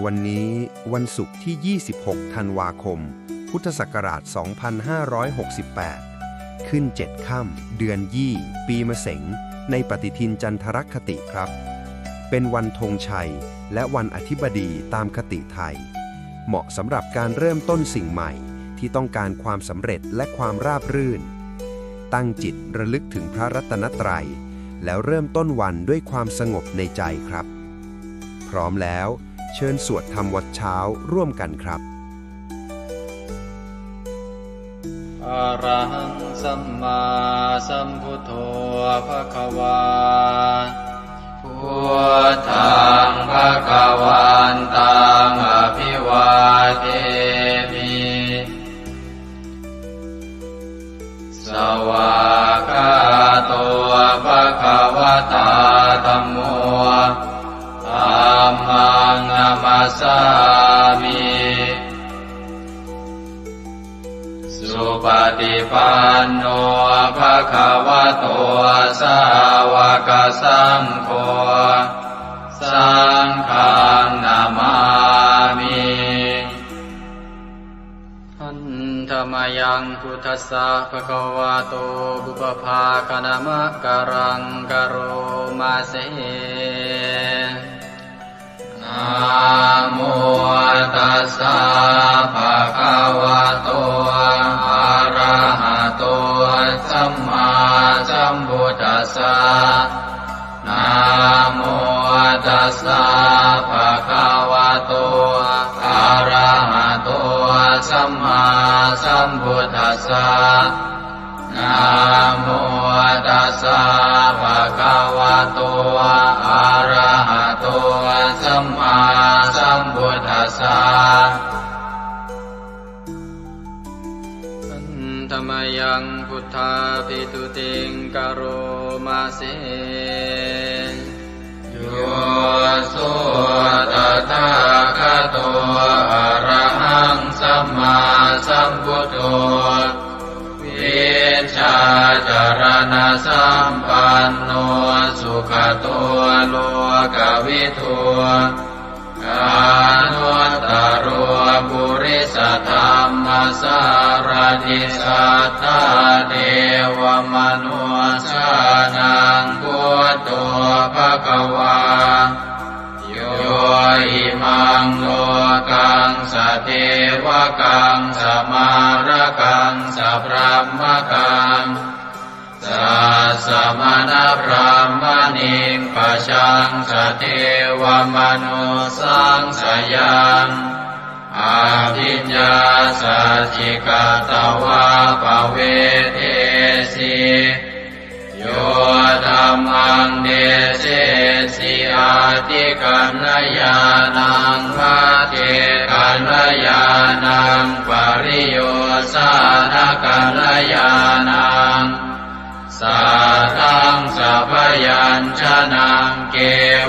วันนี้วันศุกร์ที่ 26 ธันวาคม พุทธศักราช 2568 ขึ้น 7 ค่ำ เดือนยี่ ปีมะเสง ในปฏิทินจันทรคติครับ เป็นวันธงชัยและวันอธิบดีตามคติไทย เหมาะสำหรับการเริ่มต้นสิ่งใหม่ที่ต้องการความสำเร็จและความราบรื่น ตั้งจิตระลึกถึงพระรัตนตรัย แล้วเริ่มต้นวันด้วยความสงบในใจครับ พร้อมแล้วเชิญสวดธรรมวัดเช้าร่วมกันครับ อะระหังสัมมาสัมพุทโธภควาพุทธังภควันตังอภิวาเทมิสวากขาโตภควตาธัมโมธัมมังนัมมัสสามิสุปฏิปันโนภควโตสาวกสังโฆสังฆังนามามิหันธรรมยังพุทธัสสะภควโตบุปภาคณมะกรังกโรมาเสนะโมตัสสะภะคะวะโตอะระหะโตสัมมาสัมพุทธัสสะนะโมตัสสะภะคะวะโตอะระหะโตสัมมาสัมพุทธัสสะนะโมตัสสะภะคะวะโตอะระหะโตสัมมาสัมพุทธัสสะธรรมยังพุทธาภิตุติงกโรมาเสโยสุตถาคโตอะระหังสัมมาสัมพุทโธวิชาจารณะสัมปันโนสุขโตโลกวิทูกานุตตโรปุริสธรรมสารถิสัทธาเทวมนุสานังพุทโธภควาโยอิมังโลกังสเทวกังสมารกังสพรหมกังสัสสะมณพรหมณิปชังสเทวมนุสังสยังอาภิญญาสัจจิกตวะปะเวเทสิโยธัมมังเดเสสิอาติกัณญญาณังภะเทกัณญญาณังปริโยสานกัณญญาณังสัทธังสัพยัญชนะเก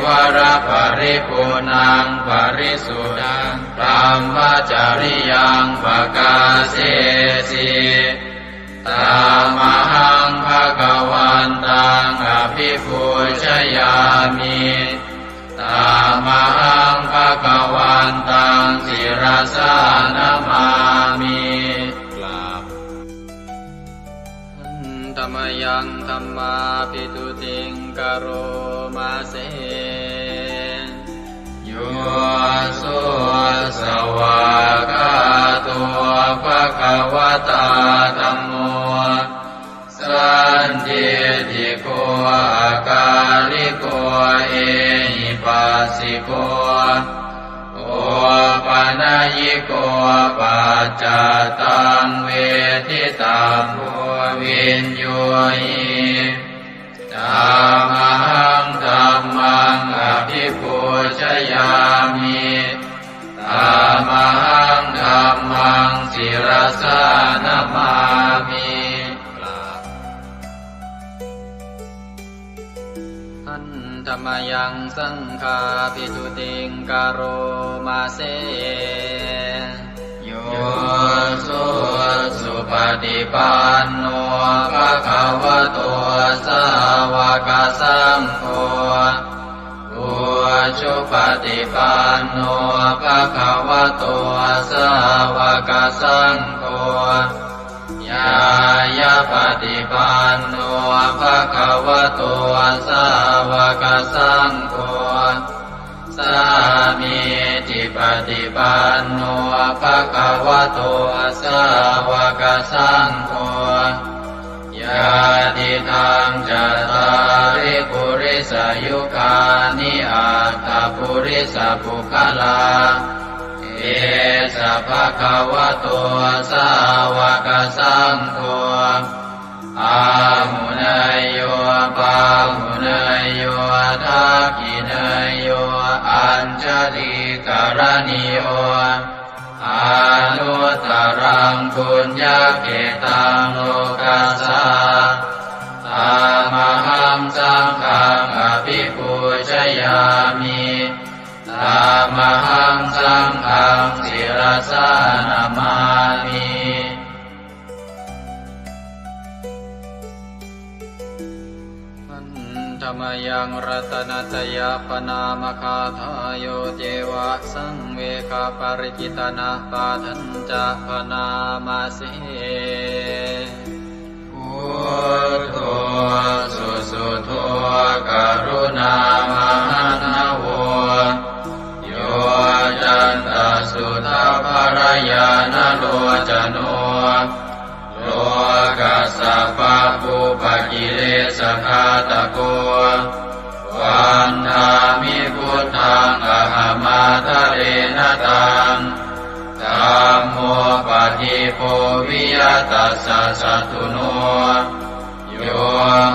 วระปริปุณังปริสุทธังพรหมจริยังปกาเสสิตามหังภควันตังอภิปูชยามิตามหังภควันตังศิรสานามามิธรรมยังธัมมาภิตุติงกโรมาเสโยสุสวากขาโตภควตาธัมโมสันทิฏฐิโกอาการิโกเอหิปัสสิโกโอปนัยยิโกปัจจตังเวทิตังโพวินโยหิธัมมังธัมมังอภิปูชยามิธัมมังธัมมังศิรสานามามิธรรมยังสังฆาภิตุติงกโรมาเสโยสุปฏิปันโนภะคะวะโตสาว กสังโฆอุชุปฏิปันโนภะคะวะโตสาวกสังโฆญายะปฏิปันโนภะคะวะโตสาวกสังโฆสามีจิปฏิปันโนภะคะวะโตสาวกสังโฆญาติทังจัตตาริปุริสยุคานิอัตถปุริสปุคลาเอสะภะคะวะโตสาวกสังโฆอาหุเนยโยปาหุเนยโยทักขิเนยโยอัญชลิกรณิโยอานุตตรังปุญญเกตังโลกัสสะตามหังสังฆังอภิปูชยามิตามหังสังฆังศิรสานามามิธรรมยังรัตนัตยาปนามคาทายโยเจวะสังเวคาปริจิตนาปาทัญจะปนามาสิพุทโธสุสุโธกรุณามหันนโวโยจันตสุทาภรยานโลจโนโลกัสสะปะปุปกิเลสขาตโกวันธามิพุทธังอหมาทะเรนตังธัมโมปฏิโพวิยตัสสะสัตตุโนโย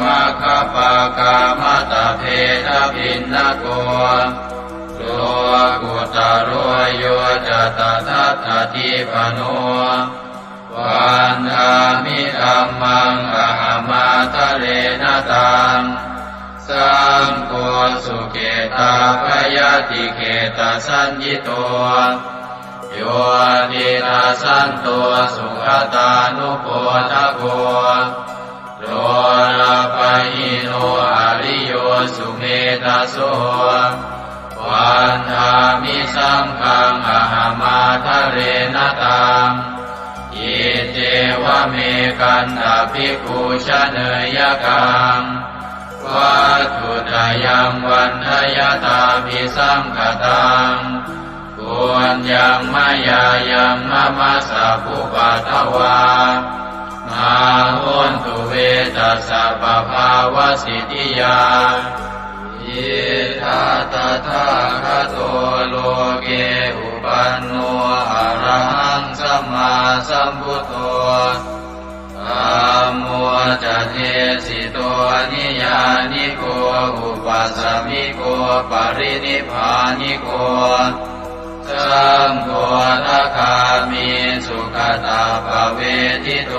มะคปะกามตะเพทพินนโกโลกุตโรโยจตทัตถทิปโนวันธามิธัมมังอหมาทะเรนตังสังโฆสุเกตาภยติเกตาสัญญิโตโยตินาสันโตสุขตานุโปทโกโลลาภหิโนอริโยสุเมตโสวันธามิสังฆังอหมาทะเรนตังอิเจวะเมกันตภิกขุชเนยกังวัตถุตยังวันทยตาภิสังคตังปุญญังมายายังมะมะสะภุปัตถวามาหุนตุเวตัสสะปะภาวสิทธิยาอิทัตตะทาคโตโลเกอุปันโนอะระหังสัมมาสัมพุทโธธัมโมจะเทสิโตนิยานิโกอุปัสสมิโกปรินิพพานิโกสังโฆทัคามิสุขตาภเวทิโต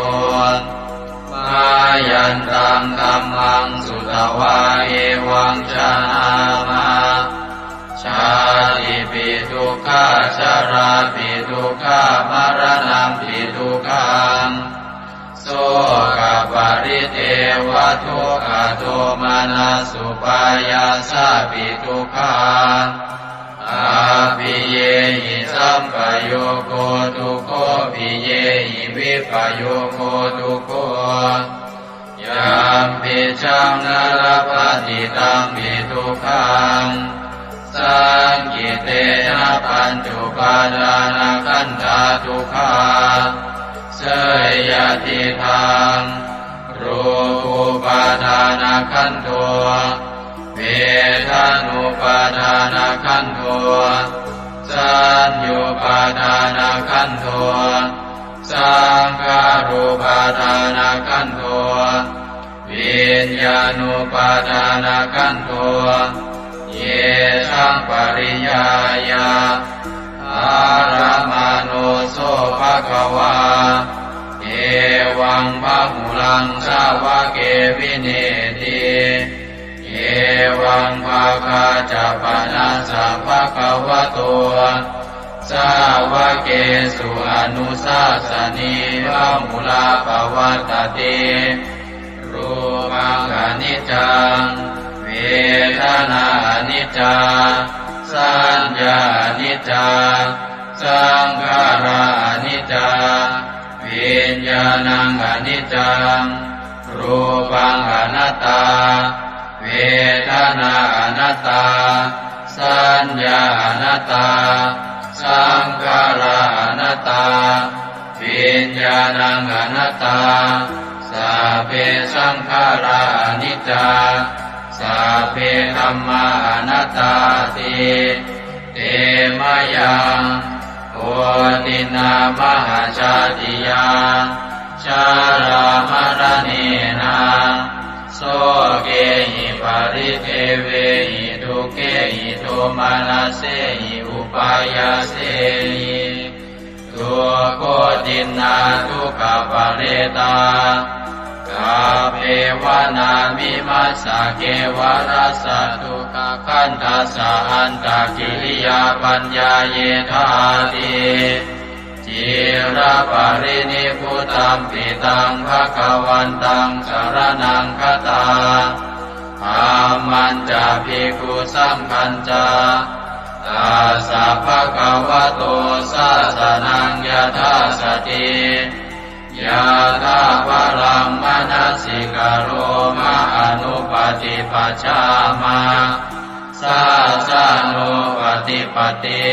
มายันตังธัมมังสุตวาเอวังชนามาชาติปิทุกขาชาราปิทุกขามรณะปิทุกขังโสกปริเทวทุกขโทมานัสสุปายาสาปิทุกขังอาภิเยหิสัมปโยโคทุกโขภิเยหิวิปโยโคทุกโขยามปิชังนรปฏิตังปิทุกขังสังกิเตนะปัญจุปาทานขันธาทุกขาเสยยติทังรูปุปาทานขันโทเวทานุปาทานขันโทสัญญูปาทานขันโทสังขารุปาทานขันโทวิญญาณุปาทานขันโทเยสังปริยายาอารมาโนโสภะคะวาเอวังพะหุลังสาวะเกวิเนติเอวังภาคาจะปนัสสะภะคะวะโตสาวะเกสุอนุสาสนีพะมุลาภวัตติรูปังอนิจ จังเวทนาอนิจจาสัญญาอนิจจาสังขาราอนิจจาวิญญาณังอนิจจังรูปังอนัตตาเวทนาอนัตตาสัญญาอนัตตาสังขาราอนัตตาวิญญาณังอนัตตาสัพเพสังขาราอนิจจาสัพเพธัมมาอนัตตาติเตมะยังโอตินามหาชาติยาชารามรณีนาโสเกหิปาริเทเวหิทุเกหิโทมานาเสหิอุปายาเสหิทุโกตินาทุกขปะเรตากาเภวนามิมัสสะเกวรัสสะทุกขคันทัสสะอันตกิริยาปัญญาเยธาติจิระปรินิพพุตัมปิตังภคะวันตังสรณังคตาอามันจะภิกขุสังฆัญจาตัสสะภะคะวะโตสาสนังยถาสติยะถาปรังมนัสสิกโรมะอนุปฏิปัชฌามาสาสะโนปฏิปติ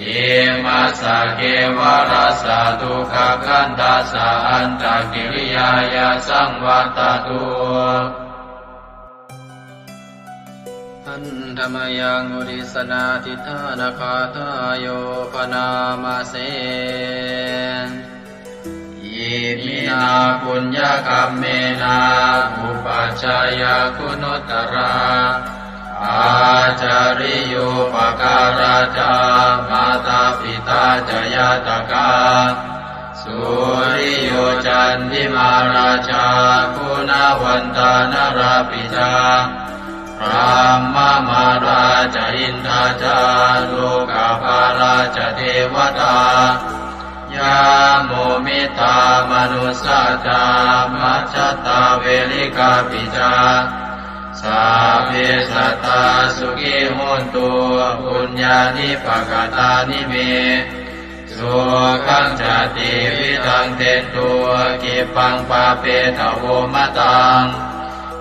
อิมัสสะเกวรัสสะทุกขคันทัสสะอันตกิริยายาสังวัตตุอันธรรมยังอุริสนาทิฏฐานาคาทายโยปนามาเสอิมินาปุญญกัมเมนาอุปัชฌายาคุณุตตราอาจาริโยปการาจามาตาปิตาจยาตกาสุริโยจันติมาราชาคุณวันตานราปิจาพรหมมาราชอินทราจาโลกาภาราชเทวตายาโมมิตามนุสสาจามัจจตาเวลิกาปิจาสัพเพสัตตาสุขิโหนตุปุญญานิปกตานิเมสุขังจติวิทังเตตุกิปังปาเปตโวมะตัง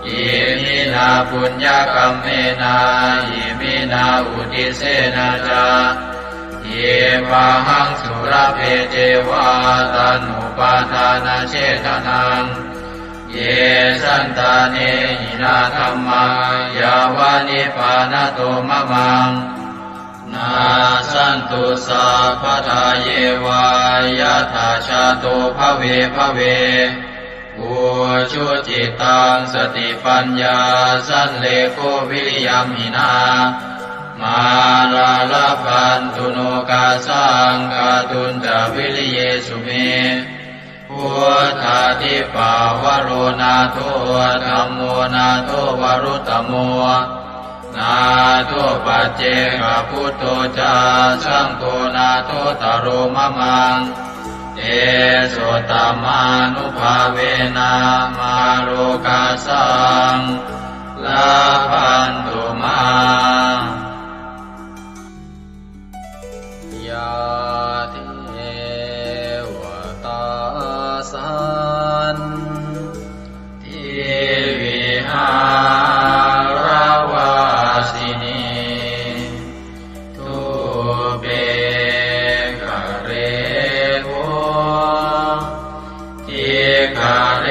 อิมินาปุญญกัมเมนาอิมินาอุทิเสนาจาเยปะหังสุรเพเจวาตันุปาทานาเชตนังเยสันตาเนหินาธัมมายาวานิปานโตมะมังนาสันตุสัพพทาเยวายะถาชาโตภเวภเวอุชุจิตังสติปัญญาสันเลโกวิริยัมหินามาลาลาพันตุโนกาสังกาตุนจาวิริเยสุเมพุทธาทิปาวโรนาโทธัมโมนาโทวรุตตโมนาโทปัจเจกพุทโธจาสังโฆนาโทตโรมะมังเอโสตมานุภาเวนะมาโลกาสังลาพันตุมายาเทวตาสันทิวิหารวาสินีทุเปกะเรโวทิกะเร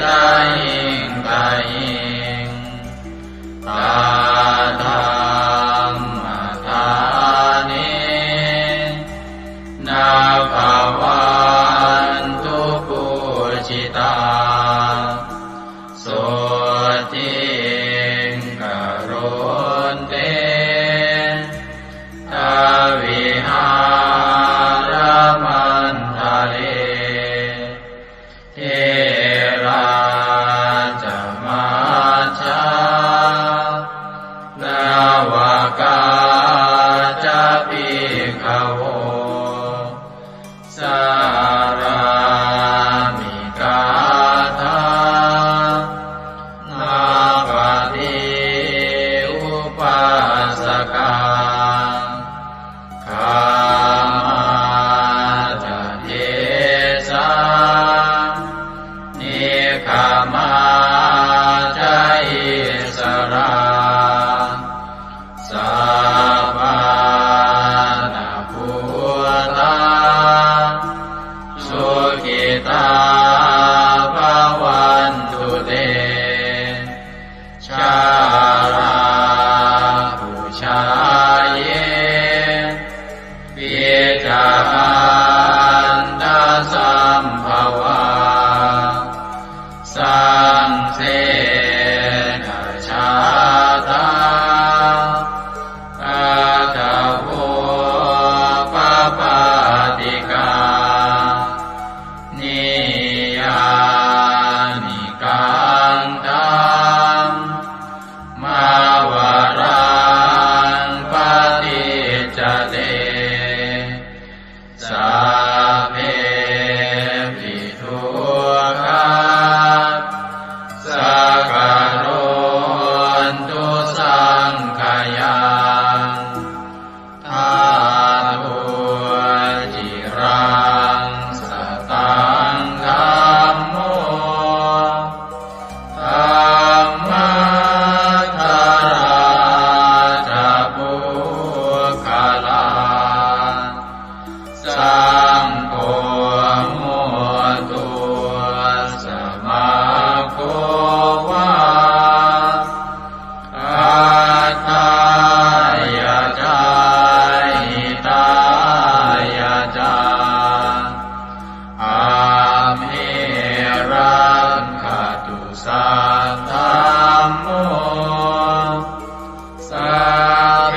ตาหิงตาหิง มาจาอิสราสัพพานาภูตาสุขิตาภวันตุเตชาราภูชาเยปิจาอันตสัมภวาสังเสนะชาตาอาตาโภปปาติกานิยานิกังตัมมาวารังปฏิจจเตสัพเพปิทุกขาสักการนตุสังขยังทาตุจิรังสตังธัมโมธัมมัทธาราจะปุคลาสังโฆโมตุสมาโควาอัตตายาจาหิตายาจาอาเมรังคตุสัทธัมโมสัพเพ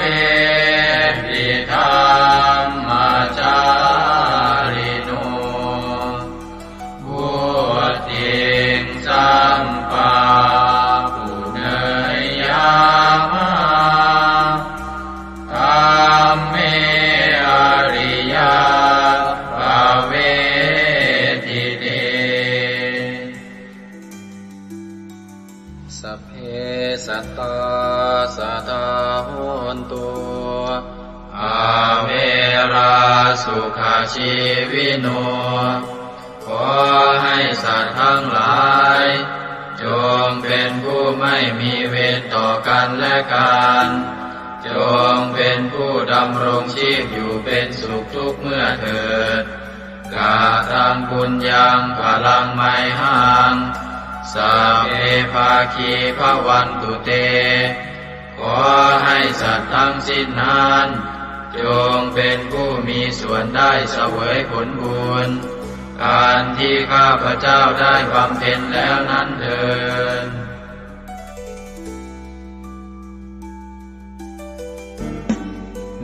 ปิธัมมาจาริโนบุติงสัมปาปุเนยามะธัมเมอริยภเวทิเตสัพเพสัตตาสัทธาโหนตุอาเวราสุขาชีวิโนขอให้สัตว์ทั้งหลายจงเป็นผู้ไม่มีเวรต่อกันและกันจงเป็นผู้ดำรงชีพอยู่เป็นสุขทุกเมื่อเถิดกาตังปุญญังพลังไมหังสัพเพภาคีภวันตุเตขอให้สัตว์ทั้งสิ้นนั้นจงเป็นผู้มีส่วนได้เสวยผลบุญการที่ข้าพเจ้าได้บำเพ็ญแล้วนั้นเถิด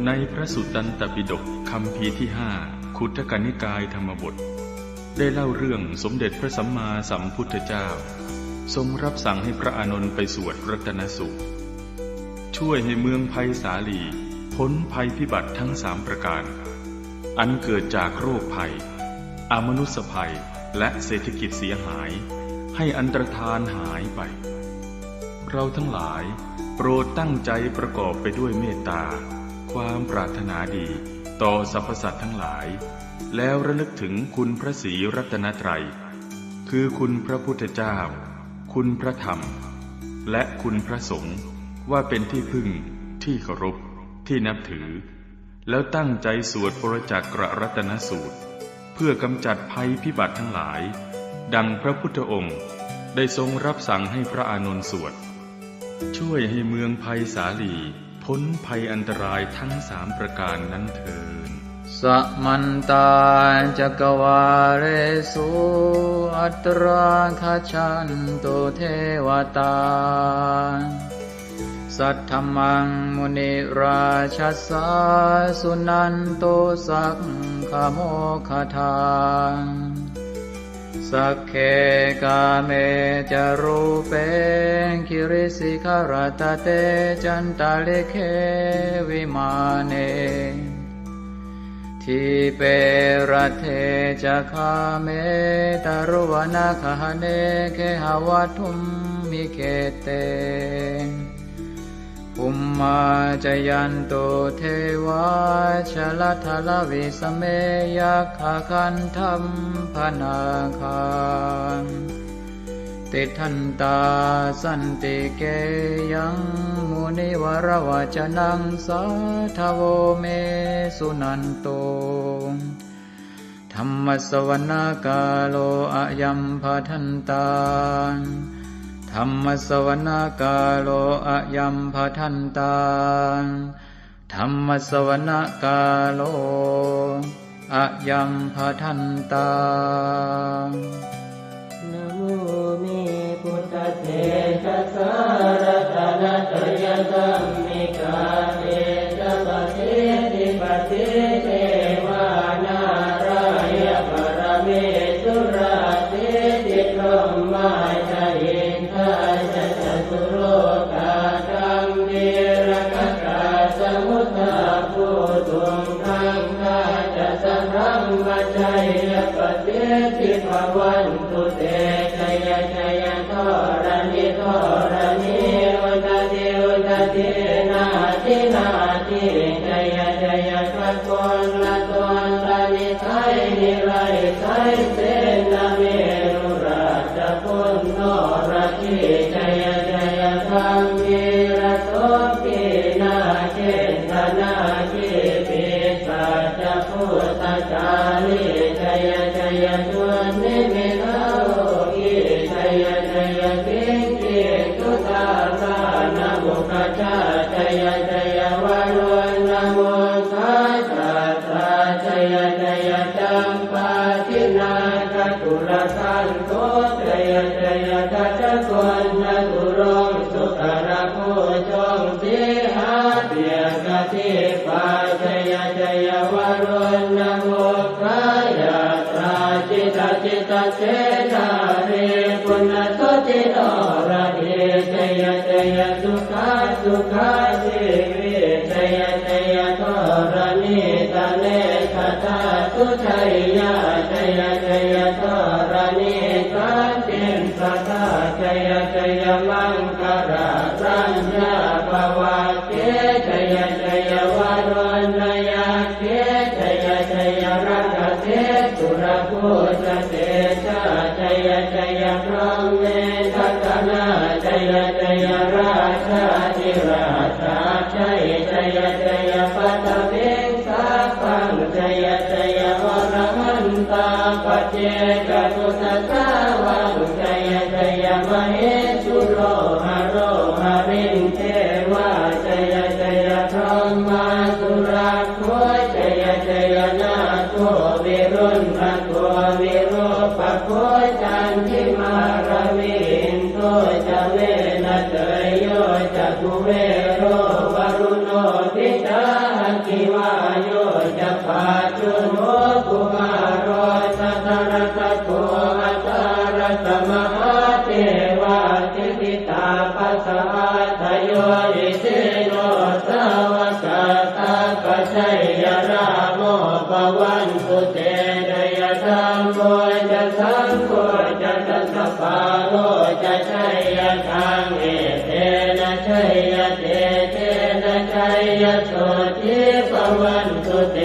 ในพระสุตตันตปิฎกคัมภีร์ที่5คุตกนิกายธรรมบทได้เล่าเรื่องสมเด็จพระสัมมาสัมพุทธเจ้าทรงรับสั่งให้พระอานนท์ไปสวดรัตนสูตรช่วยให้เมืองไผ่สาลีพ้นภัยพิบัติทั้ง3ประการอันเกิดจากโรคภัยอมนุษยภัยและเศรษฐกิจเสียหายให้อันตรธานหายไปเราทั้งหลายโปรดตั้งใจประกอบไปด้วยเมตตาความปรารถนาดีต่อสรรพสัตว์ทั้งหลายแล้วระลึกถึงคุณพระศรีรัตนตรัยคือคุณพระพุทธเจ้าคุณพระธรรมและคุณพระสงฆ์ว่าเป็นที่พึ่งที่เคารพที่นับถือแล้วตั้งใจสวดปรจักรรัตนสูตรเพื่อกำจัดภัยพิบัติทั้งหลายดังพระพุทธองค์ได้ทรงรับสั่งให้พระอานนท์สวดช่วยให้เมืองไผ่สาลีพ้นภัยอันตรายทั้ง3ประการนั้นเถิด สัมมันตาจักวาเรสุอัตราคชันตุเทวตาสัทธมังมุนิราชสาสุนันโตสักขโมคทาสักเคกาเมจารูเปคิริสิขารตเตจันตาลิเควิมาเนทิเปรัเทจะคาเมตารุวนาคหเนเคหวัตุมมิเคเตภุมมาจยันโตเทวาชลทลวิสเมยัคขคันธัมพนาคา ติทันตาสันติเกยังมุนิวรวจนังสาทโวเมสุนันโตธัมมสวนาคาโลอะยัมภทันตาธัมมสวนาคาโลอะยัมภทันตาธัมมสวนาคาโลอะยัมภทันตานะโมเมพุทธเถชะสารตนะตยสัมมิกาเตชะปะเทติปะเทเทวานารายะปรเมสุราเทติพรหมาจายินทาจะจตุโลกาธัมเมรกกาสมุทธาภูตุงทังคาจะสัพพัมมชัยยะปะเทติภวันตุเตชัยชัยทรณิทรณิอุตติอุตตินาทินาทิชัยชัยพระโกนละตนละนิไทยนิไรไทยเสนาเมรุราชพุนโนราชิชัยชัยธรรมิระโสปินาเจตนาจิปิสัจพุทธจาริชัยชัยตุนิมิตาโลกิชัยชัยปิงกิตุตาสานะมุขจาชัยชัยวารุณโมทัสสะชัยชัยจัมปาทินาคตุลสันโตชัยชัยทัจจกุณตุรงสุขระโพชงสิหาเปียกติปาชัยชัยวารุณโมกายตราจิตจิตเสนาเรปุณโสติโนระเดชัยชัยสุขาสุขาสิวิชัยชัยทรณิตาเนคตาสุชัยยะชัยชัยทรณิสันติสัทธาชัยชัยมังคารารัญญาภวะเกชัยชัยวารุณยาเกชัยชัยรักเทสุรภูชเตชะชัยชัยพรหมเมทัตนาชัยชัยราชาธิราชาชัยชัยชัยปัตตเวงสัพพังชัยชัยวรหันตาปัจเจกตุสัตตาวังชัยชัยมเหสุโรหะโรหะริงเทวาชัยชัยพรหมาสุราโคชัยชัยนาโควิรุณภโควิโรปโคจันทิมาระวินโตจะเวนะเตยโยจะกุเวโรวรุโนทิจาคิวาโยจะปาจุโนกุมารโรสัตระตะโกอัตระตมหาเทวาทิติตาปัสสะทโยอิเสโนสาวกตาปัจฉัยยราโมปวันตุเตดยธรรมโมจะสังโฆจะสัสสะปาโลจะชัยยะทังเอเตนะชัยยะเตเตนะชัยยะโสติปวันตุเต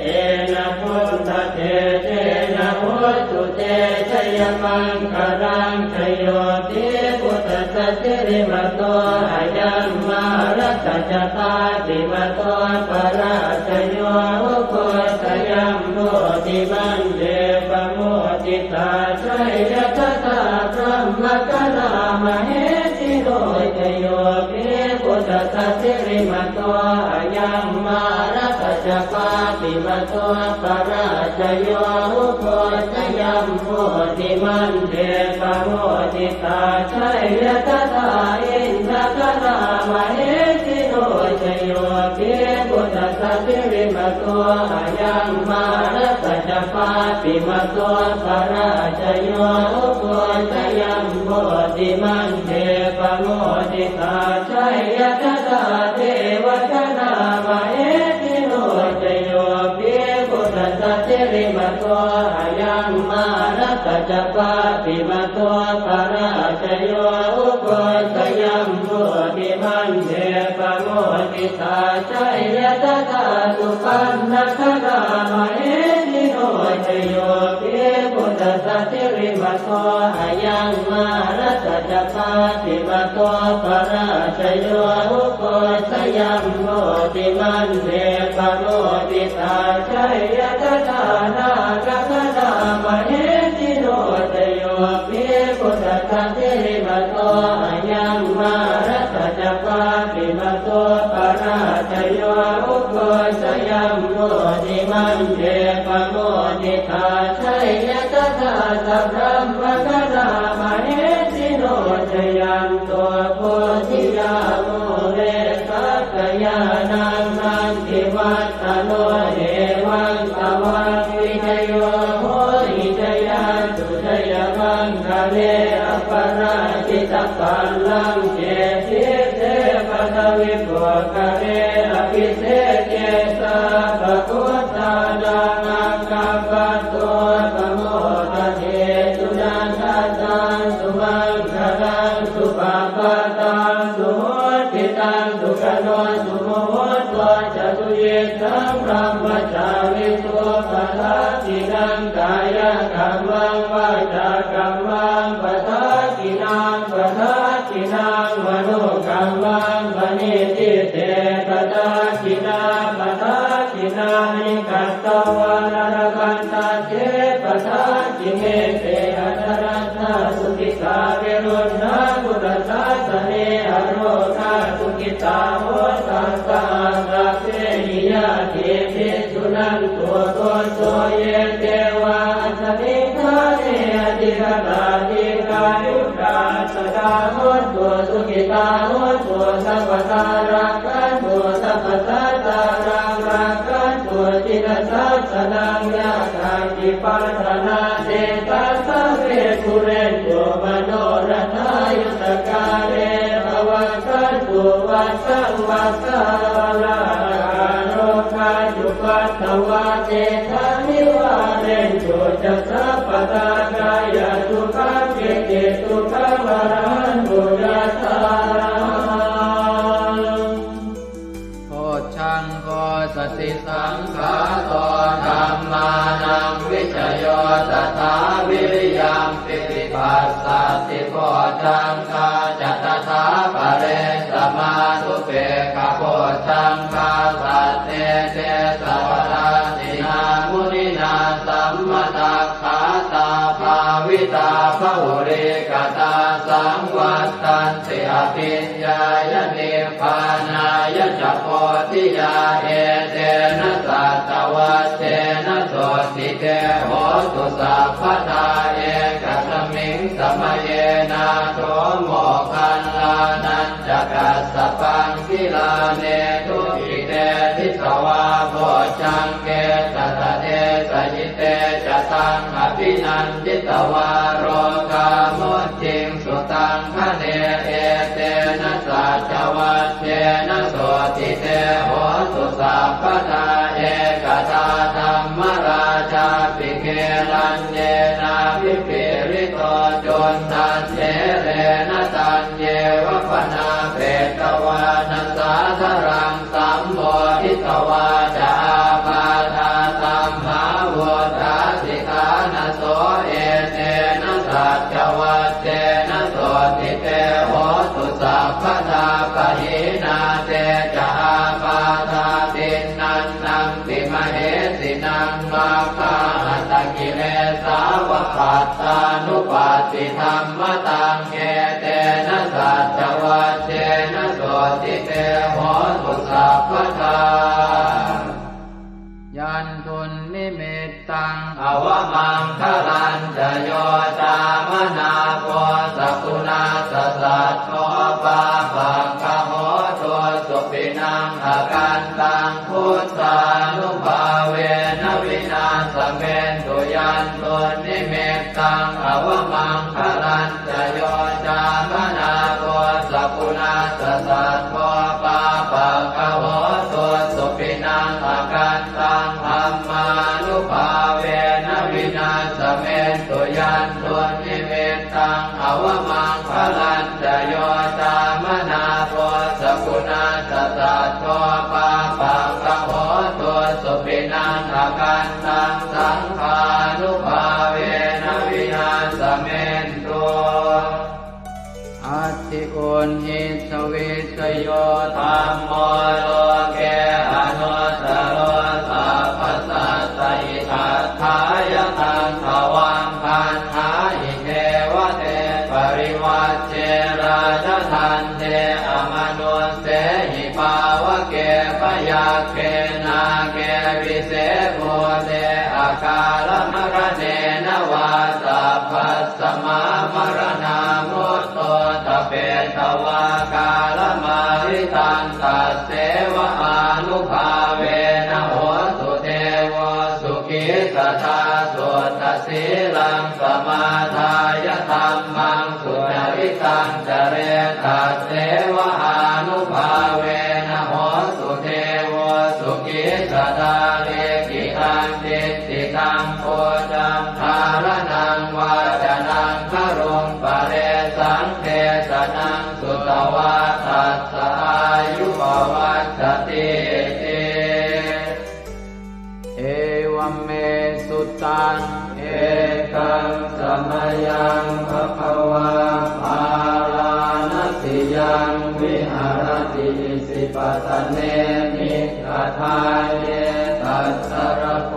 เตนะพุทธเตเตนะโหตุเตชัยมังคารังชโยติพุทธสัจจิริมโตอายัมมารัตจตาติมโตปราชโยโคสยัมโมติมันเดปโมติตาชัยยะตถาพรหมกนามเหสิโรชโยปิพุทธสัจจิริมโตอายัมมารัตจปาติมโตปราชโยโคสยัมโมติมันเดปโมติตาชัยยะตถาอินทกนามเหสิโรชโยปิพุทธสัจจิริมโตอายัมมารัตจปาติมโตปราชโยโคสยัมโมติมันเดปโมติตาชัยยะตถาเทวตนามเหสิโรชโยปิพุทธสัจจิริมโตอายัมมารัตจปาติมโตปราชโยโคสยัมโมติมันเดปโมติตาชัยยะตถาสุปันนคนามเหสิโรชโยปิพุทธสัจจิริมโตอายัมมา รัตจักปาติมาโตปราชโยอุโกชยัมโมติมันเดปโมติตาชัยยะทานากัคตามเหติโนตโยภิพุทธะเทมาโตอายัมมารัตจักปาติมาโตปราชโยอุโกชยัมโมติมันเดปโมติตาชัยยะทาสัพพะมะคะนามเหติโนตยัมโตโพธิยาโมเรสักยานังนันติวัตตโนเอวังตวังวิจโยโหหิจยาสุจยมังคะเลอปราชิตปัลลังเจติเตปะทวิปุคะเลอภิเศษเจสะภะพุทธานังอังคัปปะโตปะโมทะเทสุนันทตังสุมังคลังสุปะปะตังสุโหติตังสุขโนสุโมโหตัวจตุเยสังพรหมจาริตัวปะทัสสินังกายกัมมังวาจากัมมังปะทัสสินังปะทัสสินังมโนกัมมังปณิทิเตปะทัสสินังปะทัสสินังนิกัตตวานรกันตาเจปะทัสสิเมเตอัตรัตถสุขิตาเวรุณาพุทธศาสเนอโรคาสุขิตาโหตัสสะสัพเพหิยะเทปิสุนันตัวโตโสเยเทวาสมิทาเนอติกตาติกายุกาสดาโหตัวสุขิตาโหตัวสัพพตารักขันตัวสัพพตาตารักขันตัวจิตสัสสนังยาคาติปัฏนาเตตัสสะเวทุเรนโยมโนรัตายุตกาเรภวัตตันตุวัสสังวัสสาลาโรคาจุปัตตวะเจธานิวาเรนโยจัสสะปะตากายสุขังเกติสุขังวรันตุยัสสะโพชังโพสติสังขาโตธัมมานังวิจโยตถาวิริยังปิติปัสสัตติโพชังคาจัตถาปะเรสมานุเปกขโพชังคาสัตเตเตสวะราตินามุนินาสัมมตัคขาตาภาวิตาภุริกตาสังวัตตันติอภิญญายนิพพานายจักโพธิยาเอเตนะสัตวัตเตนะโสติเตโหตุสัพพทาเอกสมิงสมเยนะโสโมคันลานันจักสสปังกิลาเนทุกิเตทิสวาโพชังเกตตะเตสยิเตจะตังอภินันจิตวาโรกามุจิงสุตังคะเนเอเตนะสัจวัตเตนะโสติเตโหตุสัพพทาเอกตาธัมมราชาปิเกลันเยนาภิปิริโตจนทันเจเรนะตันเยวะปนาเปตวานัสสาธรังสัมโมทิตวาจาปาทาสัมภาวทาสิกานะโสเอเตนะสัจวัตเตนะโสติเตโหตุสัพพทาปะหินาเตจาปาทาตินันนังติมเหสินังมาคาหัตกิเลสาวะปัตตานุปัสสิธรรมตังเอเตนะสัจวัตเตนะโสติเตโหตุสัพพทายันทุนนิมิตตังอวมังคลันจะโยตามนาโพสกุณาสสัตโตปาปังคโหตัวสุปินังอาการตังพุทธานุภาเวนะวินาสเมนตุยันทุนนิมิตตังอวมังคลันจะโยตามนาโพสกุณาสสัตโตปาปังคโหตัวสุปินังอาการตังธัมมานุภาเวนะวินาสเมนตุยันตุนิเมตตังอวมังคลันจะโยตามนาโพสกุณาสสัตโตปาปังคโหตุ สิกุลหิสวิสโยธัมโมโลเกอนุตตโรสัพพสัตตอิทัฏฐายตังภวังคันหาอิเทวเตปริวัชเชราชทันเทอมนุสเสหิภาวะเกปยาเกนาเกวิเศษโมเตอาคาลมรเนนวาสัพพสมามรณามุตโตตเปตวากาลมาริตันตัสเสวะอานุภาเวนะโหสุเทวสุขิสตาสุตสีลังสมาทายธัมมังสุจริตังจเรตัสเสวะอานุภาเวนะโหสุเทวสุขิสตาเลกิตังติติตังโพจังทารนังวาจนังครุงปะเรสังเทสนังสุตวาทัสสะอายุปวัฏฏติเอวัมเมสุตังเอกังสมยังภควาภาลานติยังวิหารติสิปตเนมิกทายเยตัสสรโค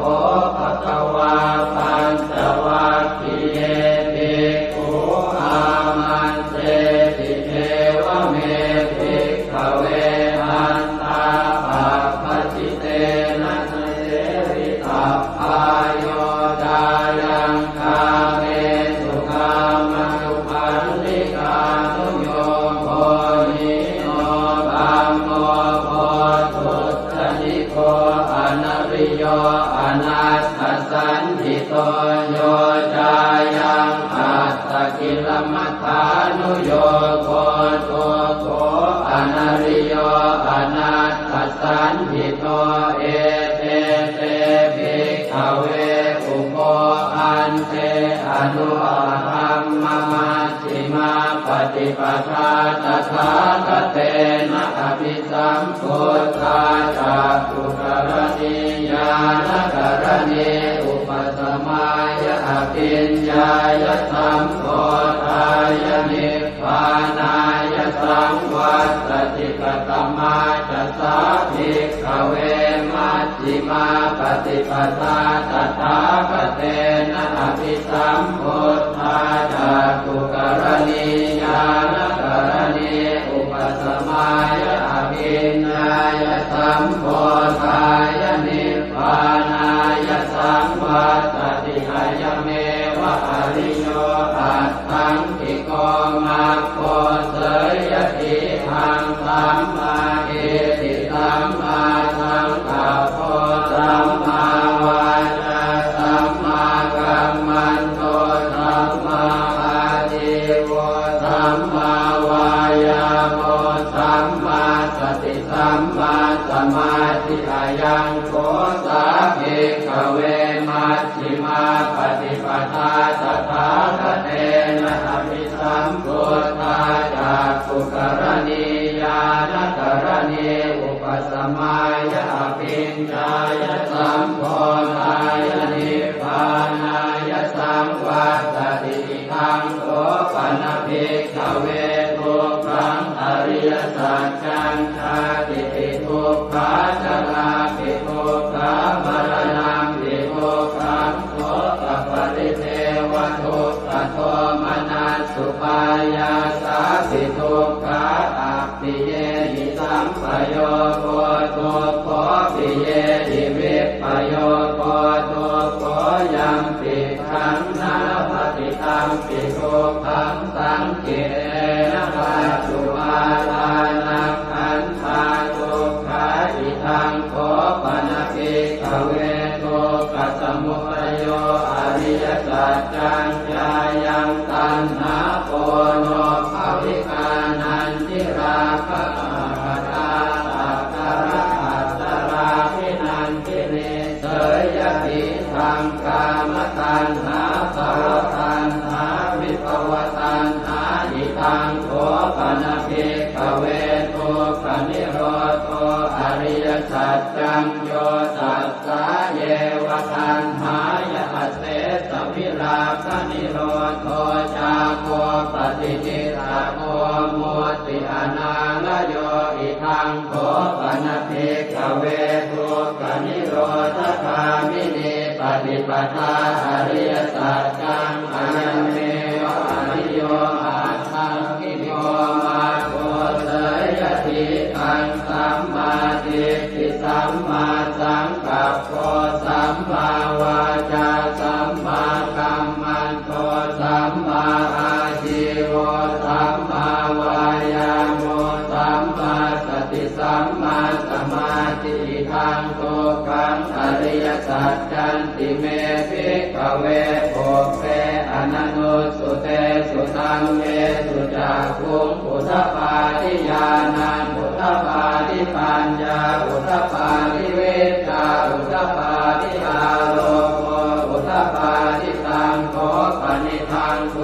ภควาปัญจวัคคีย์เยภิกขุอามันเตติเทวเมภิกขเวอันตาปัปปจิเตนะเสวิตัพพายโยดายังคาเมสุขามนุปันติกานุโยโภนิโนบัมโมโพธุตติโกอนาริโยอนัสสสันติโตโยจายังอัตตกิลมัฏฐานุโยโคตุโกอนาริโยอนัสสสันติโตเอเตเตภิกขเวอุโภอันเตอนุธัมมมัชฌิมาปฏิปทาตถาคเตนะอภิสัมพุทธาจักขุกรณีญาณกรณีอุปสมายะอภิญญายะสัมโพธายะนิพพานายะสังวัตติกตมาจัสสะภิกขเวมัชฌิมาปฏิปทาตถาคเตนะอภิสัมพุทธาจักขุกรณีญาณกรณีอุปสมายะอภิญญายะสัมโพธายะนิพพานายะสังวัตติกายเมวะอริโยอัตถังกิโกมัคโคเสยติหังสัมมาเอติสัมมาสังกัปโปสัมมาวาจาสัมมากัมมันโตสัมมาอาชีวะสัมมาวายาโมสัมมาสติสัมมาสมาธิอายังโกสาภิกขเวมัชฌิมาปฏิปทาตถาคเตนะอภิสัมพุทธาจักขุกรณีญาณกรณีอุปสมายะอภิญญายะสัมโพธายะนิพพานายะสังวัตติทังโสปนภิกขเวทุกขังอริยสัจจังชาติปิทุกขาจราปิทุกขามรณะปิทุกขังโสตปริเทวทุกขโทมนัสสุปายาสาปิทุกขาอัปปิเยหิสัมปโยโกทุกขปิเยหิวิปปโยโกทุกขยังปิขังนาปฏิตังปิทุกขังสังเกนะปัจจุบาลานังขันธาทุกขาอิทังโคปนภิกขเวทุกขสมุทัยโยอริยสัจจังญายังตัณหาโกโนภวิกานันติราคะปัตตาตัตตะระอัตตราภินันติเนเสยติทังกามตัณหาภวตัณหาวิภวตัณหาอิทังโคปนภิกขเวทุกขนิโรธอริยสัจจังโยตัสสะเยวะตัณหายะเสสวิราคะนิโรธจาโคปฏิ ติจิตาโกมุติอนาลโยอิทังโขปนะเพกเวทุกขนิโรธคามินีปฏิปทาอริยสัจจังอายันเมวะอริโยอาทังกิโยมาโกเสยติทังสัมมาทิฏฐิสัมมาสังกัปโปสัมมาวาจาสัมมากัมมันโตสัมมาอาชีวะสัมมาวายาโมสัมมาสติสัมมาสมาธิทังโตกังอริยสัจจันติเมภิกขเวโภเปอนันโนสุเตสุตังเมสุจักขุงอุทปาทิญาณังอุทปาทิปัญญาอุทปาทิเวชาอุทปาทิอาโลโกอุทปาทิตังโขปนิทังโก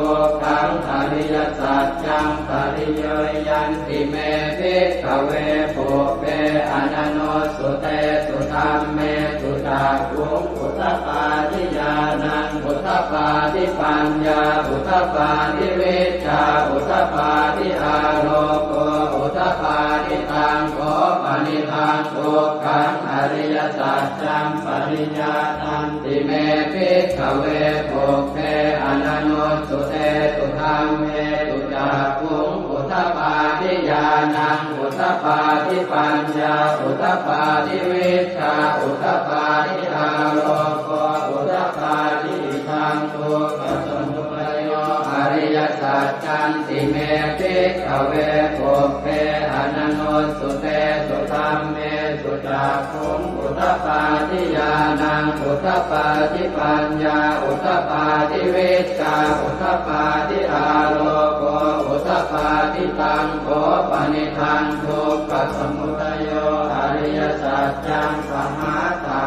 กังอริยสัจจังปริโยยันติเมภิกขเวโภเปอนันโนสุเตสุธัมเมสุจักขุงอุทปาทิญาณังอุทปาทิปัญญาอุทปาทิเวชาอุทปาทิอาโลโกอุทปาทิตังโขปนิทังโกกังอริยสัจจังปริญญาณันติเมภิกขเวโภเปอนันโนสุเตสุธัมเมสุจักขุงอุทปาทิญาณังอุทปาทิปัญญาอุทปาทิเวชาอุทปาทิอาโลโกอุทปาทิทังโกกัสสมุทัยโยอริยสัจจันติเมภิกขเวโภเปอนันโนสุเตสุธัมเมสุจักขุงอุทปาทิญาณังอุทปาทิปัญญาอุทปาทิเวชาอุทปาทิอาโลโกอุทปาทิตังโขปนิทังทุกขสมุทัยโยอริยสัจจังสหัสสะ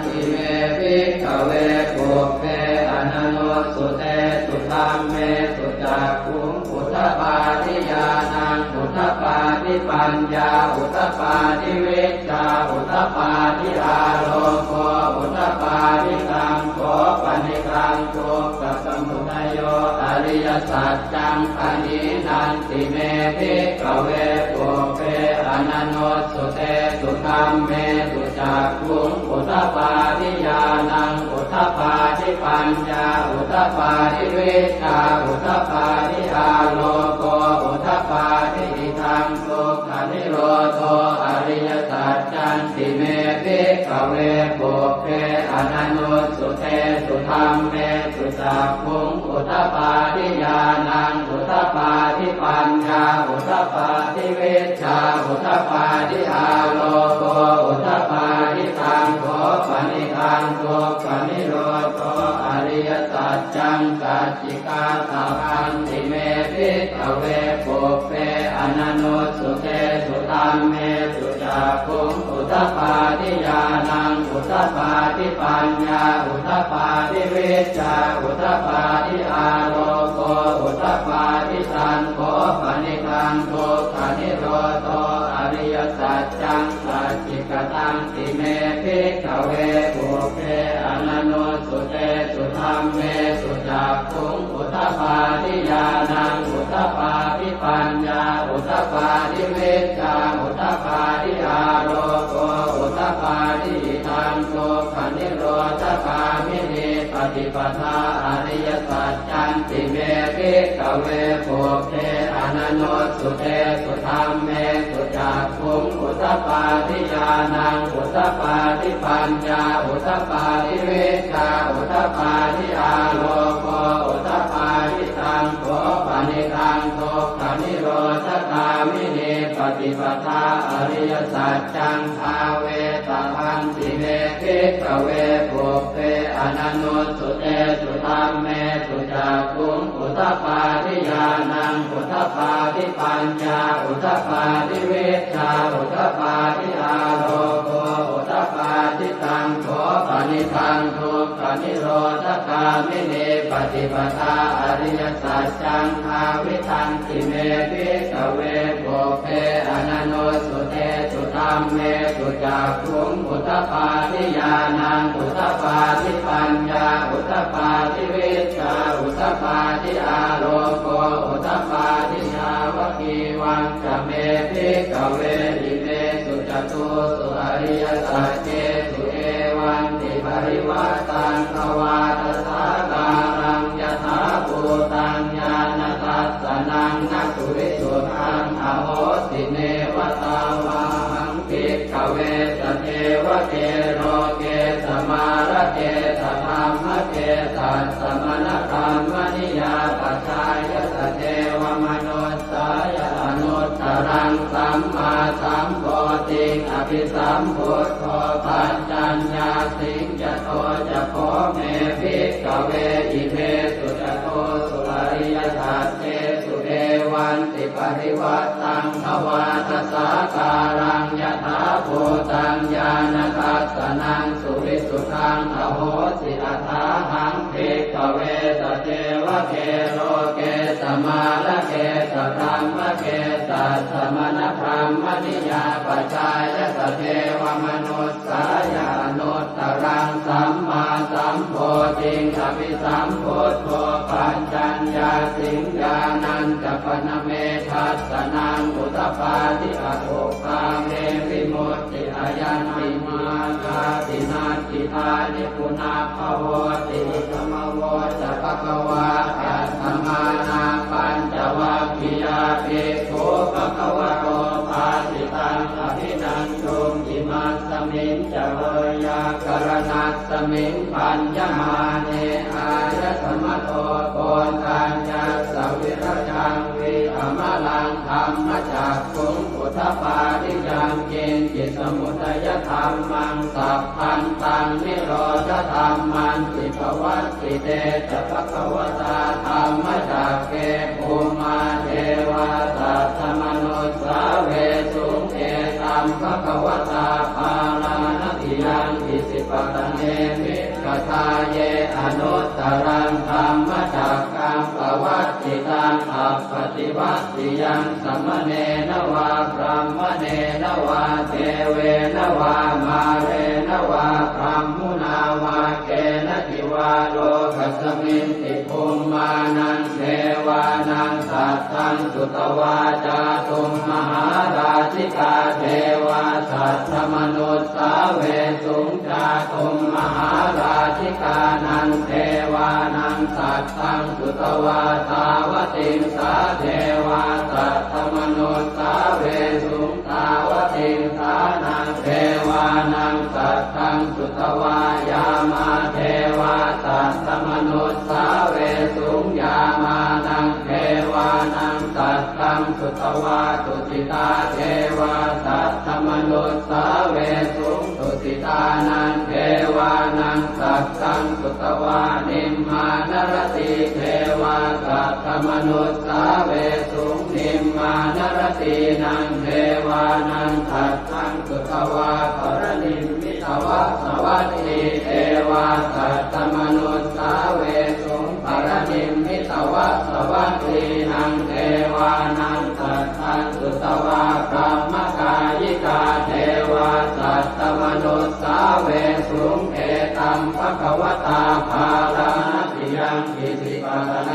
ติเมภิกขเวโภเปอนันโนสุเตสุธัมเมสุจักขุงอุทปาทิญาณังอุทปาทิปัญญาอุทปาทิเวชาอุทปาทิอาโลโกอุทปาทิตังโขปนิทังทุกขสมุทัยโยอริยสัจจังปณินันติเมภิกขเวโภเปอนันโนสุเตสุธัมเมสุจักขุงอุทปาทิญาณังอุทปาทิปัญญาอุทปาทิเวชาอุทปาทิอาโลโกอุทปาทิทังทุกขนิโรโธอริยสัจจันติเมภิกขเวโภเปอนันโนสุเตสุธัมเมสุจักขุงอุทปาทิญาณังอุทปาทิปัญญาอุทปาทิเวชาอุทปาทิอาโลโกอุทปาทิตังโขปนิทังทุกขนิโรโธอริยสัจจังสัจจิกาตาคันติเมภิกขเวโภเปอนันโนสุเตสุธัมเมสุจักขุงอุทปาทิญาณังอุทปาทิปัญญาอุทปาทิเวชาอุทปาทิอาโลโกอุทปาทิตังโขปนิทังทุกขนิโรโธอริยสัจจังสัจจิกตังติเมภิกขเวโภเปอนันโนสุเตสุธัมเมสุจักขุงอุทปาทิญาณังอุทปาทิปัญญาอุทปาทิเวชาอุทปาทิอาโลโกอุทปาทิทังทุกขนิโรธคามินีปฏิปทาอริยสัจจันติเมภิกขเวโภเปอนันโนสุเตสุธัมเมสุจักขุงอุทปาทิญาณังอุทปาทิปัญญาอุทปาทิเวชาอุทปาทิอาโลโกอุทปาทิตังโขปนิทังทุกขนิโรธคามินีปฏิปทาอริยสัจจังภาเวตพันติเมภิกขเวโภเปอนันโนสุเตสุธัมเมสุจักขุงอุทปาทิญาณังอุทปาทิปัญญาอุทปาทิเวชาอุทปาทิอาโลโกอุทปาทิตังโขปนิทังทุกขนิโรธคามินีปฏิปทาอริยสัจจังภาวิทันติเมภิกขเวโภเปอนันโนสุเตสุธัม มเมสุจักขุงอุทธปาทิญาณังอุทธปาทิปัญญาอุทธปาทิวิชชาอุทธปาทิอาโลโกอุทธปาทิชาวกีวังจะเมภิกขเวอิเมสุจตุสุอริยสัจเจสุเอวันติปริวัตตังภวาทสาการังยถาภูตังญาณทัสสนังนักสุวิสุทธังอโหสิเนวตาวาหังภิกขเวสเทวเทโรเกสมาระเกสธรรมเกสัสสมณธรรมนิยาปัจจายสเทวมนุสสายอนุตตรังสัมมาสัมโพธิอภิสัมพุทโธปัญจัญญาสิงจโตจะโพเมภิกขเวอิเมสุจโตสุอริยสัจเจสุเอวันติปริวัตตังภวาทสาการังยถาภูตังญาณทัสสนังสุวิสุทธังอโหสิอัฏฐาหังภิกขเวสเทวเทโลเกสมาระเกสธรรมเกสัสสมณธรรมนิยาปัจจายสเทวมนุสสายานุตตรังสัมมาสัมโพธิอภิสัมพุทโธปัญจัญญาสิงญาณัญจปนเมทัสสนังอุทธปาทิอโภคาเมวิมุตติอายันติมาคาตินาติทานิปุนาภโวติธรรมโวจะภควาอัตถมานาปัญจวัคคียาภิกขุภควโตภาสิตังอภินันตุอิมัสสมิงจะเวยากรณัสสมิงปัญญมาเนอายสมโตโกนทัญญาสวิรจังวิอมลังธรรมจักขุงอุทธปาทิยังกินจิตสมุทัยธรรมังสัพพันตังนิโรธธรรมันติภวัตติเตจะภควตาธรรมจักเกภูมาเทวาสัตตมนุสสาเวสุงเอตัมภควตาภาลานติยังอิสิปตเนมิกทาเยอนุตตรังธรรมจักกังปวัตติตังอัปปติวัตติยังสัมมเนนวาพรหมเนนวาเทเวนวามาเรนวาพรหมุนาวาเกณทิวาโลกัสมินติภูมานังเทวานังสัตตังสุตวาจาตุมมหาราชิกาเทวาสัตตมนุสสาเวสุงจาตุมมหาราชิกานังเทวานังสัตตังสุตวาตาวติงสาเทวาสัตตมนุสสาเวสุงตาวติงสานังเทวานังสัตตังสุตวายามาเทวาสัตตมนุสสาเวสุงยามานังเทวานังสัตตังสุตวาตุติตาเทวาสัตตมนุสสาเวสุงตุติตานังเทวานังสัตตังสุตวานิมมานรติเทวาสัตตมนุสสาเวสุงนิมมานรตินังเทวานังสัตตังสุตวาปรนิมมิตวะสวัสดีเทวาสัตตมนุสสาเวสุงปรนิมมิตวะสวัสดีนังเทวานังสัตตังสุตวาพรหมกายิกาเทวาสัตตมนุสสาเวสุงเอตัมภควตาภาลานติยังอิสิปตเน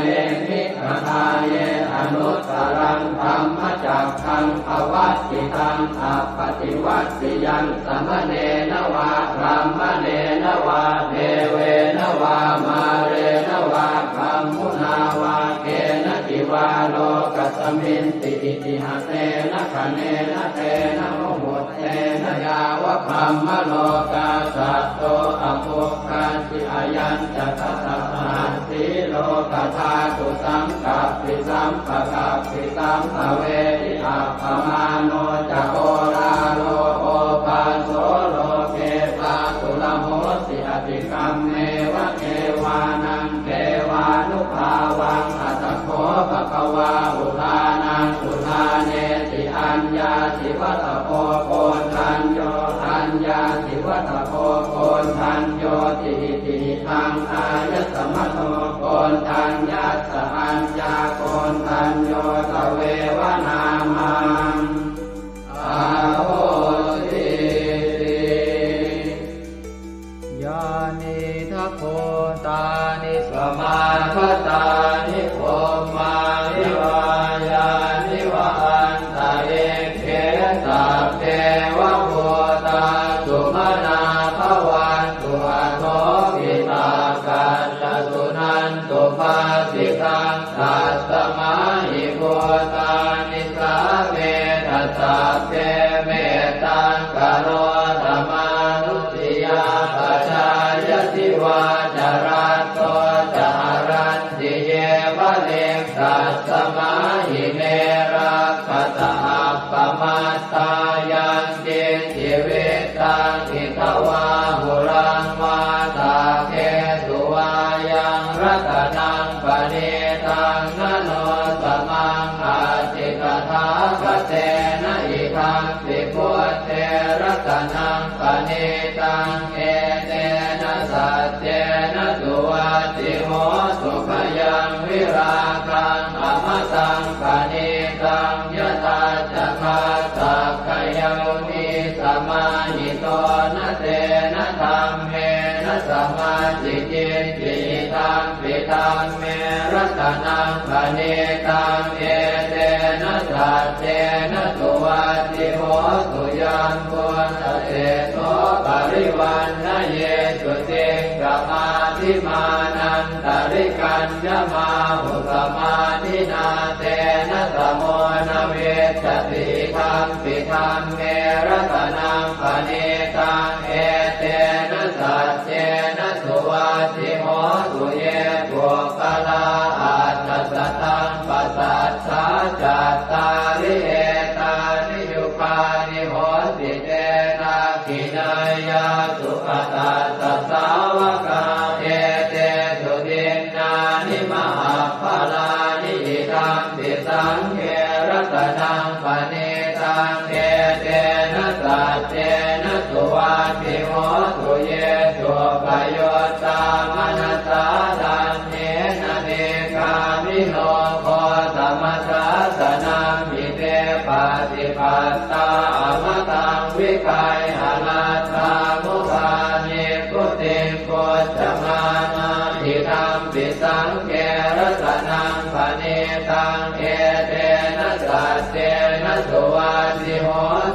มิกทาเยอนุตตรังธรรมจักขังภวัตติตังอัปปติวัตติยังสัมมเนนวาพรหมเนนวาเทเวนวามาเรนวาพรหมุนาวาเกณทิวาโลกัสมินติอิติหะเตนะคะเนนะเตนะโมโหเตนะยาวะพรหมโลกาสัตโตอโภคันติอายัญจะทัสสะหันติโลกธาตุสังกัปปิสัมปะกัปปิสัมภเวทิอัปปมาโนจะโอราโลโอปาโสโลเกปาตุลโหสิอติกัมเมวะเทวานังเทวานุภาวังอัตถโขภควาอุทานังอุทาเนติอัญญาสิวัตโพโกนทัญโยอัญญาสิวัตโพโกนทัญโยติติทังอายสมโตโกนทัญญาสอัญญาโกนทัญโยตเววนามังอาโหสิ นิสาเวทัสสะเตเมตังกโรธรรมานุสติยาปัจจายติวาจารัตโตจารันติเยวะเลกัสสมาหิเนรักขตาปมัตตายังเกจิเวตังอิทวาหุรังวาตาเกสุวายังรัตนังปเนตังนโนสมังอาจิกถาคเตนะอิทังปิพุทเทรัตนังปเนตังเอเตนะสัจเจนะสุวัตติโหสุขยังวิราคังอมตังปเนตังยตาจักขาสักขยามิสมาหิโตนะเตนะธรรมเมนะสมาธิจิตติตังปิตังเมรัตนังปเนตังเอเตนะสัจเจนะสุวัตติโหสุยัมพุทธเตโสปริวันนะเยสุติงกมาธิมานันตริกัญญมาหุสมาธินาเตนะสโมนะเวสติธัมปิธัมเมรัตนังปเนตังเอเตนะสัจเจนะสุวัตติโหสุเยปุคลาอัตถสัตตังปัสสัทธาจัตตาริเอตานิยุคานิโหติเตนะขินายาสุขตาสัสสาวกาเอเตสุตินนานิมหาภลานิอิทัมปิสังเขรัตนังปเนตังเอเตนะสัจเจนะสุวัตติโหสุเยสุปโยตามนัสสาดันเนนะเนกามิโนโคสมัสสะสนังมิเตปฏิปัตตาอมตังวิคัยหนาตามุปานิพุติงโกจมานาทิธัมปิสังเกรัตนังปเนตังเอเตนะสัจเจนะสุวัตติโห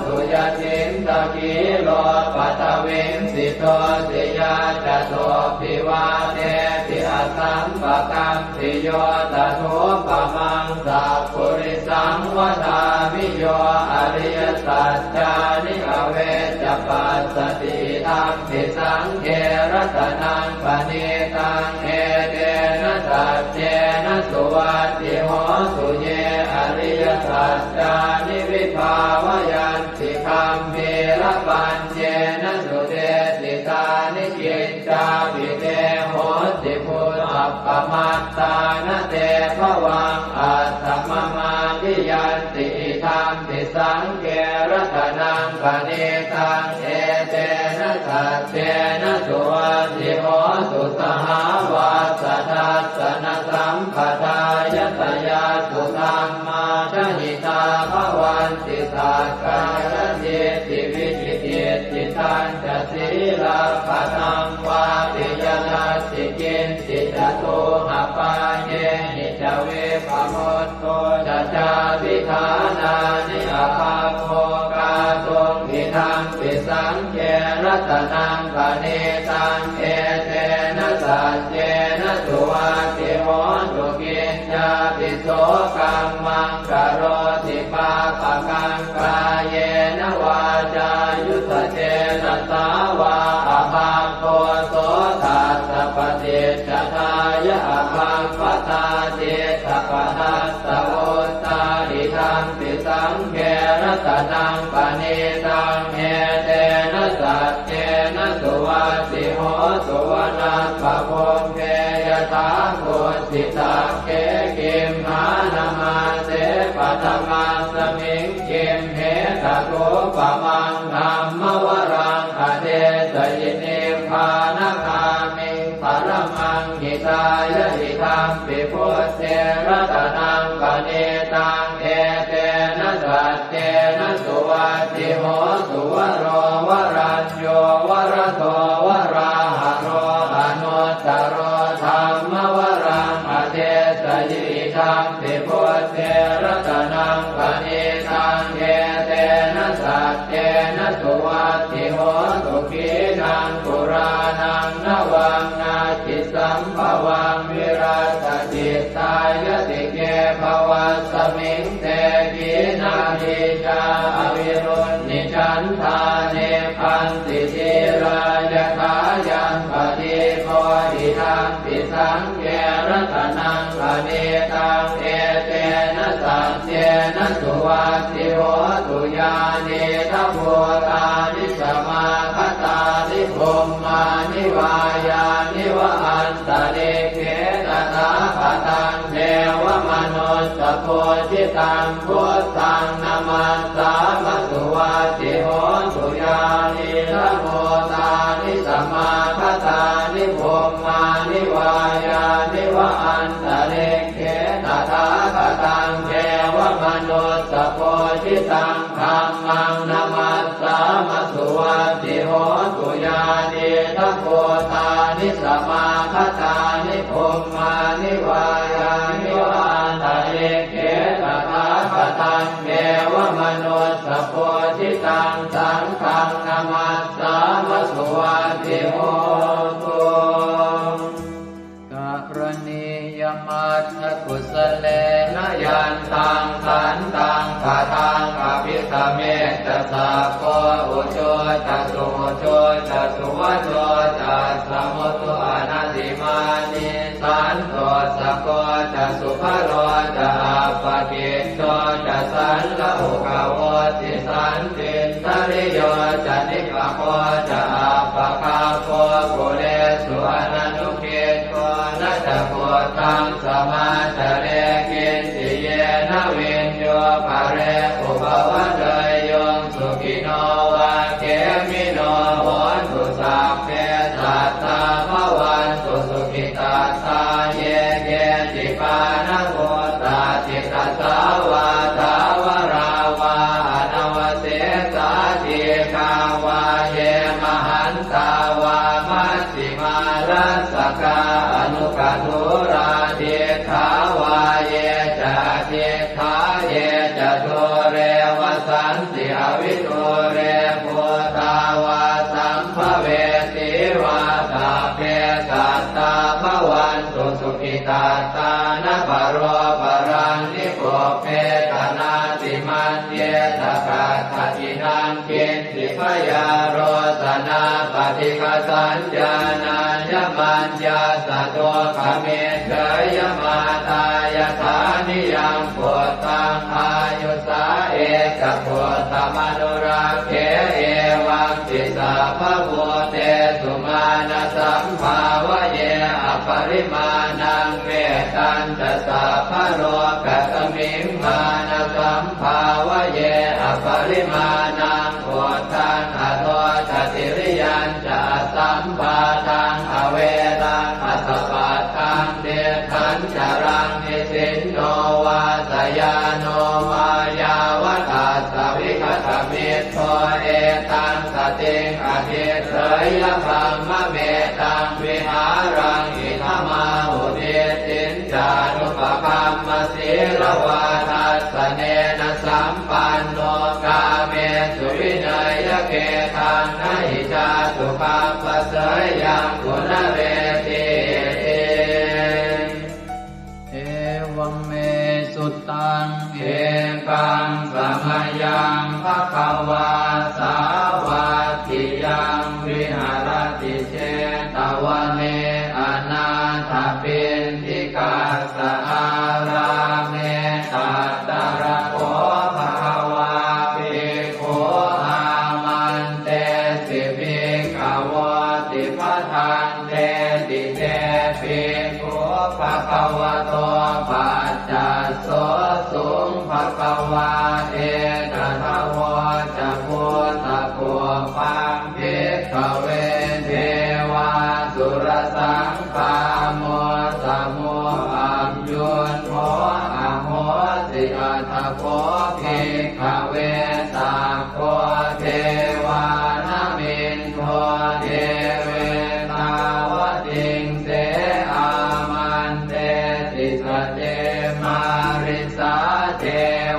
สุยตินตะกิโลปัตวิงสิโตสิยาจโตปิวาเตปิอสัมปะกัมปิโยตถุปมังสัพพุริสังวทามิโยอริยสัจจานิอเวจปัสสติธัมปิสังเขรัตนังปเนตังเอเตนะสัจเจนะสุวัตติโหสุเยอริยสัจจานิวิภาวยันติคัมภีรปัญเจนะสุเตติตานิกิจจาภิเตโหติพุทธัปปมัตตานะเตภวังอัตถมมาทิยันติธัมปิสังเขรัตนังปเนตังเอเตนะสัจเจนะสุวัตติโหสุสหาวาสทัสสนสัมปทายตยาสุธัมมาชหิตาภวันติสักกายจิตติวิจิติจิตัญจศีลปะทังวาปิยนัสสิกินสิจตุหปาเยหิจเวปะโมตโตจะจาวิธานานิอาภาโภกาตุงอิทังปิสังเขรัตนังปเนตังเอเตนะสัจเจนะสุวัตติโหสุกินจาปิโสกัมมังกโรติปาปะกังกายเยนะวาจายุตเจนะสาวาอภาโคโสทัสสะปฏิจจทายะอภาปตาเจตปะทัสสะโอตาอิทังปิสังเขรัตนังปเนตังเอเตนะสัจเจนะสุวัตติโหสุวนาปะโพเกยตาโกสิตาเกกิมหานามาเสปัตมังสมิงกิมเหตโกปะมังธัมมวรังอเดสยินิพพานคามิงปรมังหิตายะหิธัมปิพุทเทรัตนังปเนตังเอเตนะสัจเจนะสุวัตติโหสุวโรวรัญโยวรโตวราหะโรอนุตตโรธัมมวรังอเดสยิธัมปิพุทเทรัตนังปเนตังเอเตนะสัจเจนะสุวัตติโหสุขีนังปุรานังนวังนาจิสัมภวังวิรัตติตายติเกภวัสมิงเต ทิจาอวิรุณนิชันธาเนพันติจิรายถายังปฏิโพธิทังปิสังเกรัตนังปณิตังเอเตนะสัจเจนะสุวัตติโหตุญาณิทัพโพธานิสมาคตานิพมมานิวายานิวะอันตะเลเขตตาปตังเทวมนุสสโพธิตังพุทธังนามัสสามสุวัตติโหตุญาณิทัพโพธานิสมาคตานิพมมานิวายานิวะอันตะเลเขตตาปตังเทวมนุสสโพธิตังธัมมังนามัสสามสุวัตติโหตุญาณิทัพโพธานิสมาคตานิพมมานิวายานิวะอันตะเลเขตตาปตังเทวมนุสสโพธิตังสังฆังนามัสสามสุวัตติโหตุกรณียมัตถกุสเลนะยันตังขันตังปะทังอภิสเมตสัพโพอุโชตสุโชตสุวโชตสมุตุอนัตติมานิสันโตสะโกตสุภโรตอัปปกิจโตตสันละหุกโวติสันติตริโยจนิกโคตอัปปคาโคกุเลสุอนันุเกโตนัตโกตังสมาจเรกินติเยนะวินโยภะเรอุปวัตเตยงสุขิโนวะเกมิโนโหตุสัพเพสัตตาภวันตุสุขิตาตาเยเกจิปานะโหตาจิตตสาวาทาวราวาอนวเสสาธิกาวาเยมหันตาวามัชฌิมารัสสกาอนุกัตุราเทขาวาเยจะเทขาเยจะโทเรวสันติอวิโทเรภูตาวาสัมภเวติวาตาเพสัตตาภวันตุสุขิตาตานะปโรปรังนิโกเพตนาติมันเยตกาตตินังกินติพยาโรสนาปฏิฆาสัญญาณายมัญญาสะโตขเมเฉยมาตายฐานิยังโพธังอายุสาเอกโพธมนุราเขเอวังติสาภะโวเตสุมาณสัมภาวะเยอปริมาณังเวตันตสาภะโรกัสมิงมาณสัมภาวะเยอปริมาณังโพธังอโทจติริยัญจะสัมปาทังอเวรังอัสสปาทังเดทันจรังนิสินโนวาสยาโนมายาวตัสสวิคตมิตโตเอตังสติงอธิเสยพรหมเมตังวิหารังอิทมาหุเดตินจานุปคัมมศีลวาทัสสเนนะสัมปันโนกาเมสุวินัยเกทังนะหิจาตุปัปปะเสยยังกุณเรติเอวังเมสุตังเอกังสมยังภควาสาวาทิยังวิหารติเชตวเนอนาถปินทิกาสอาราเมตัตตระโคภควาภิกขุอามันเตสิภิกขวติปทังเตติเตภิกขุภควโตปัจจัสโสสุงภควาเอกทาวจะพุทธโกปังภิกขเวเทวาสุรสังฆาโมสมุอัมยุนโมอโหสิอัตถโกภิกขเวสัพโคเทวานามินโทเทเวตาวติงเสอามันเตติสเตมาริสาเท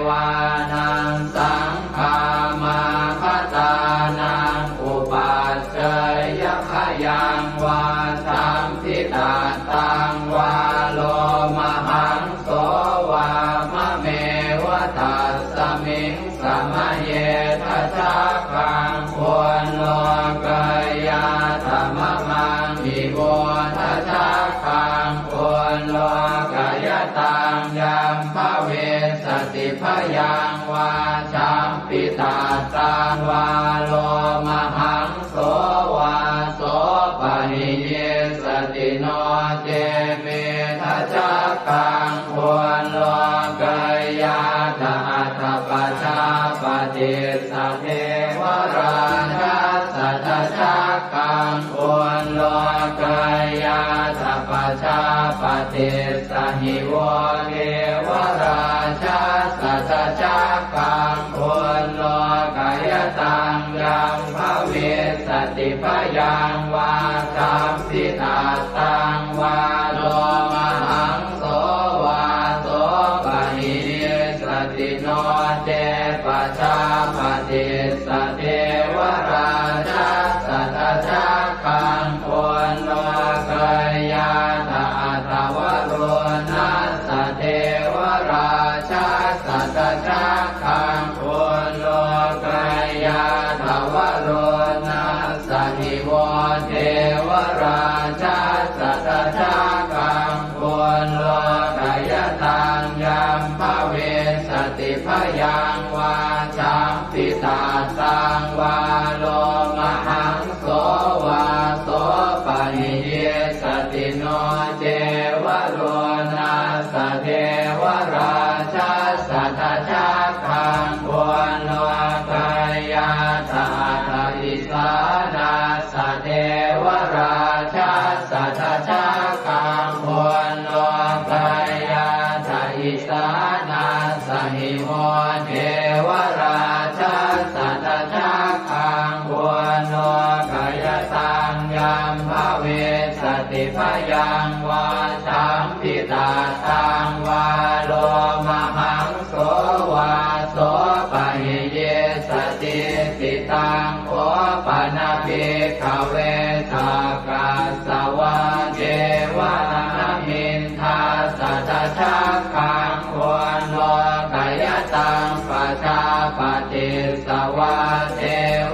วานังสังฆามาคตานังอุปัชฌยขยังวาสัมทิตาตังวาโลมหังโสวามะเมวะตัสสะ มิงสมะเยทัชาคังควรโลกายาธรรมมังอิโวทัชาคังควรโลกายตังยัมภเวสติพยังวาชัมปิตาตังวาโลมหังโสวาโสปะหิเยสติโนเจเมทัชาคังควรโลกายาธาตปัจจาปฏิสัทเทวราชาสัทธาคังควรโลกายาธาปัจจาปฏิสหิโวเทวราชาสัทธาคังควรโลกายตังยัมภเวสติพยังวาชัมปิตาตังวาโลมหังโสวาโสปะหิเยสติโนเจปัจจาปฏิสเทวราชาสัทธาคังควรโลกายาธาตวโรนัสสเทวราชาสัทธาคังควรโลกายาธาวโรนัสสหิโวเทวราชาสัทธาคังควรโลกายตังยัมภเวสติพยังวาชัมปิตาตังวาโลมหังโสวาโสปะหิเยสติโนเจวโรนัสสเทวราชาสัทธาคังควรโลกายาธาตอิสานาสเทวราชาสัทธาคังควรโลกายาธาอิสานาสหิโมเทวราชาสัทธาคังควรโลกายตังยัมภเวสติพยังวาชัมปิตาตังวาโลมหังโสวาโสปะหิเยสติติตังโอปะนาภิกขเวสักกัสสวะเจวะนามินทาสัทธาคังควรโลกายตังปัจจาปฏิสวะเท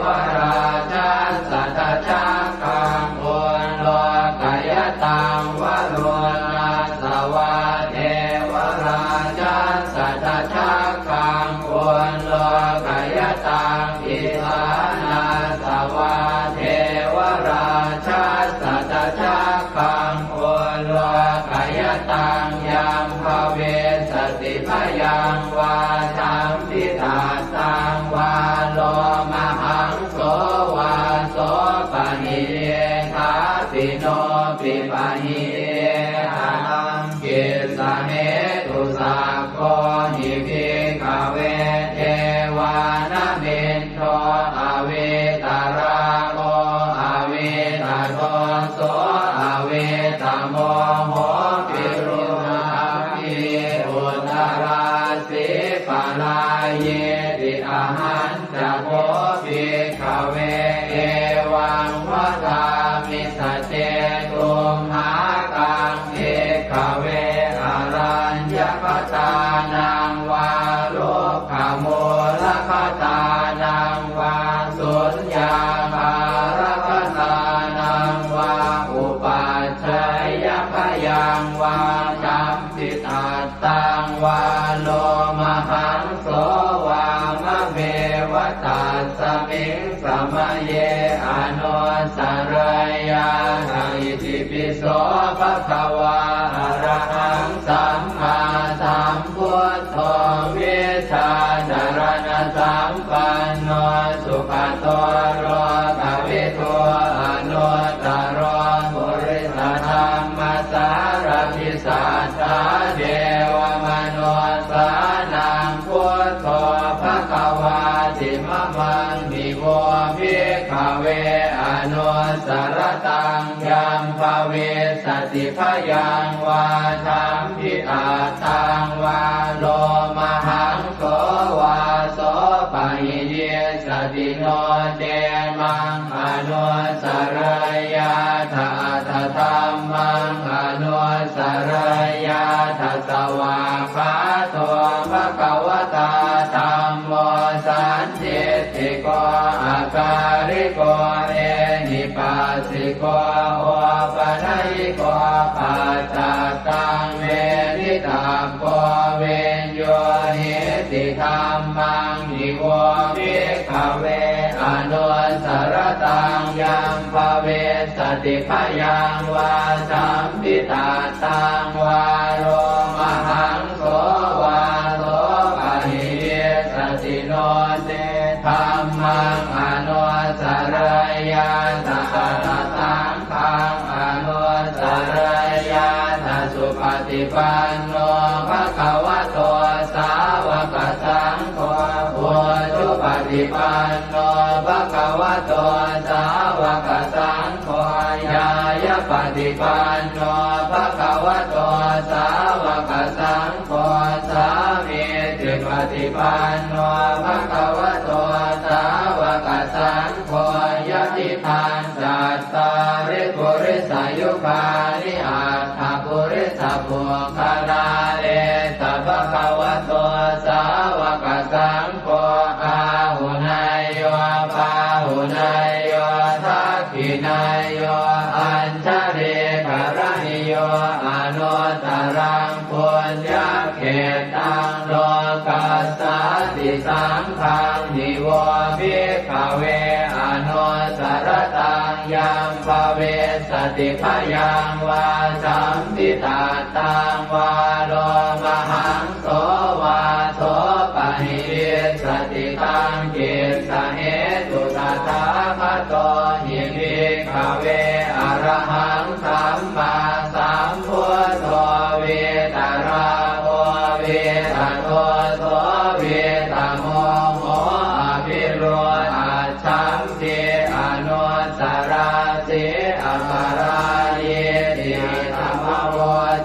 วราชาสัทธาคังควรโลกายตังวโรนัสสวะเทวราชาสัทธาคังควรโลกายตังอิสานาสวะเทวราชาสัทธาคังควรโลกายตังยัมภเวสติพยังวาชัมปิตาตังวาโลมหังโสวาโสปะหิเยทาปิโนปิปะหิเยหังกิสเนตุสักโคหิภิกขเวเทวานามินโทอเวตาราโมอเวตาโทโสอเวตาโมโหปิรุนาภิอุตตราสิปะลาเยติอาหันจะโพภิกขเวเอวังวะทามิสเจตุมหากังเอกขเวอารัญญปตานังวาโลภโมลคตานังวาสุญญาภารคตานังวาอุปัชฌยพยังวาจัมปิตาตังวาโลมหังโสวามะเมวตัสสมิงสมะเยอนุสรยาอิติปิโสภะคะวาอะระหังสัมมาสัมพุทโธวิชาจารณะสัมปันโนสุขโตโรกวิทูอนุตตรปุริสธรรมสารพิสัทธาเดวมนุสานังพุทโธภะคะวาติมะมังมิโวภิกขเวอนุสรตังยัมภเวสติพยังวาชัมปิตาตังวาโลมหังโสวาโสปะหิเยสติโนเจมังอนุสรยาธาธรรมังอนุสรยาธสวาคาโตภะคะวตาธัม สันติติโกอาการิโกเอหิปัสสิโกโอปนัยโกปัจจตังเวทิตาโกเวนโยหิติธัมมังนิโวภิกขเวอนุสรตังยัมภเวสติพยังวาสัมปิตาตังวาโรมหังโสวาโสปะหิสติโนเตธัมมังอนุสรยาตะตังขังอนุสรยาตสุปฏิปันโนภะคะวะโตสาวกสังโฆพุทธุปฏิปันโนภะคะวะโตสาวกสังโฆญาญาปฏิปันโนภะคะวะโตสาวกสังโฆสามีจิปฏิปันโนภะคะวะโตสาวกสังโฆยะติทานจัตตาริปุริสายุคานิอัตถปุริสปุคลาเอตภะคะวะโตสาวกสังโฆอาหุนายโยปาหุนายโยทักขินายโยอัญชริกรณิโยอนุตตรังปุญญเขตังโลกัสสติสังฆังนิโวภิกขเวอนุสรตังยัมภเวสติพยังวาสัมปิตาตังวาโลมหังโสวาโสปะหิสติตังกิสสะเหตุตถาคตหิภิกขเวอรหังสัมมาสัมพุทโธเวตราโอเวตโตโสเวตโมโหอภิโรอาชัมเทอนุสราเสอปาราเยติธรรมโว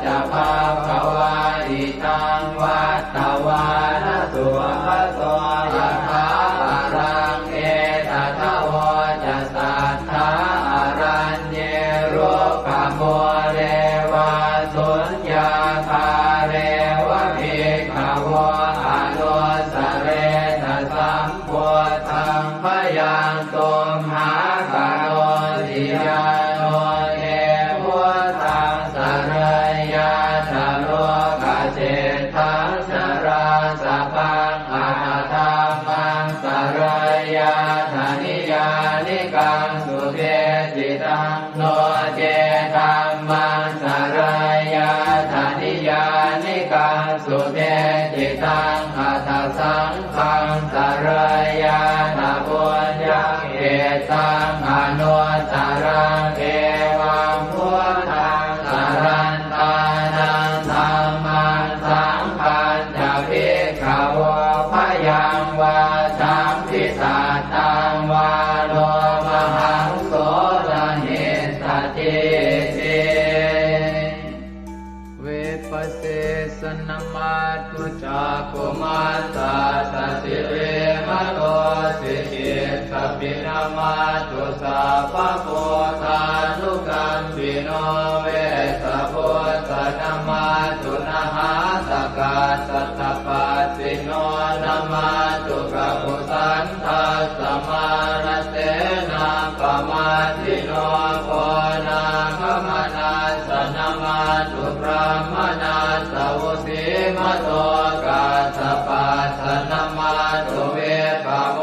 จะภาควาอิตังวัตตวานสุภโสยะถาอารังเอตถาวจะสัทธาอารัญเยโรกโมเรวาสุญญาคาเรวะภิกขวะอนุสเรตสัมโพธังพยังตุมหากโนติยาโนเทพุทธังสรยาชโลกเจตังสราสพังอาธรรมังสรยาธนิยานิกังสุเทจิตังโนเจธัมมังสรยาธนิยานิกังสุเทจิตังอัตถสังฆังสรยาธปุญญเขตังอนุสรังเอวังพุทธังสรันตานังธัมมังสังฆังจะภิกขวะพยังวาสัมภิสาตังวาโลมหังโสรหิสติเตเวปัสเสสนมาตุจักขุมาตาสสิเรมโตสิกิสปินามาตุสัพพะโพธานุกัมปิโนเวสะโพธนามาตุนะหาตกาสัตตปัสสิโนนามาตุกะปุสันทัสสมานเสนาปมาทิโนโพนาคมนาสนามาตุพระมนาสวุสีมโตกาสปัสสนามาตุเวปโม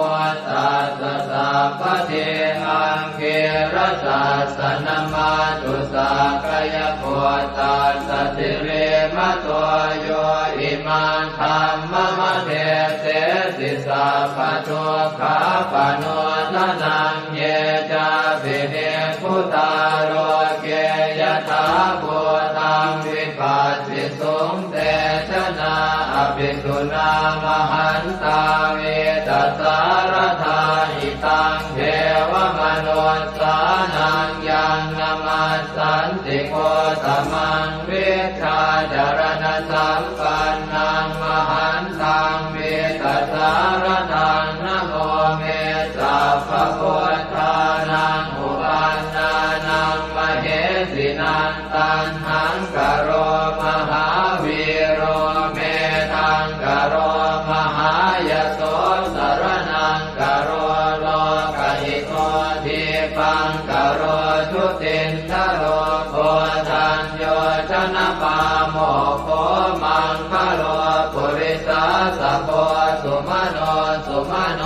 ตัสสะสัพพะเทอังเกรสัสสนามาตุสักกายโพตัสสะติเรมโตโยอิมังธัมมะมะเทเสสิสัพพะทุกขาปโนทนังเยจาภิเนพุทธาโรเกยถาภูตังวิปัสสิสุงเตชนะอภิสุนามหันตาเวตัสสารธาอิตังเทวมนุสสานังยังนามัสสันติโกตมังวิชาจารณสัมปันนังมหันตังเวตัสสารตังนะโมเมสัพพะพุทธานังอุปันนานังมเหสินังตันหังกโรมหาวีโรเมทังกโรมหายโสสโร สุมาโน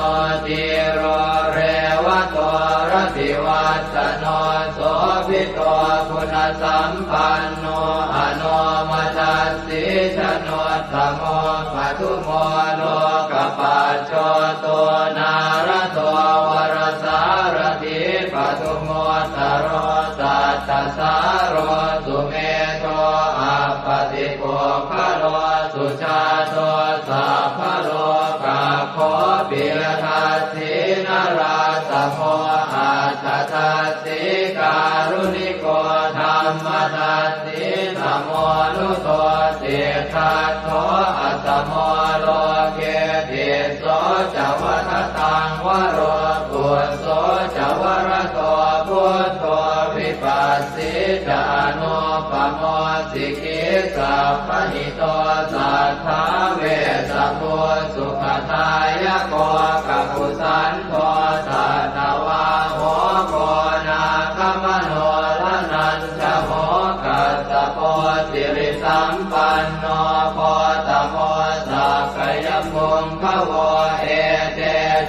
ติโรเรวะโตรติวัตโนโสภิโตคุณสัมปันโนอโนมัสสิชโนตโมปัทุโมโลกปัจโจโตนารโตวรสารถิปัทุโมตโรสัตตสารโรสุเมโตอัปปติโกภโลสุชาโตสัพพโลกาโคปิยทัสสินาราสโมอัตถทัสสิการุณิโกธรรมทัสสิสมโมนุโตเตทัสโตอัสสโมโลเกติโสจวัฏตังวโรกุโสจวรโตพุทโธวิปัสสิจานุปโมสิกิสัพพหิโตสัทธาเวสสุสุขทายโกกัปปุสันโตสัตวาโหโกนาคมโนลนันจโหกัสสโพสิริสัมปันโนโพตโมสักขยมุงขโวเอเต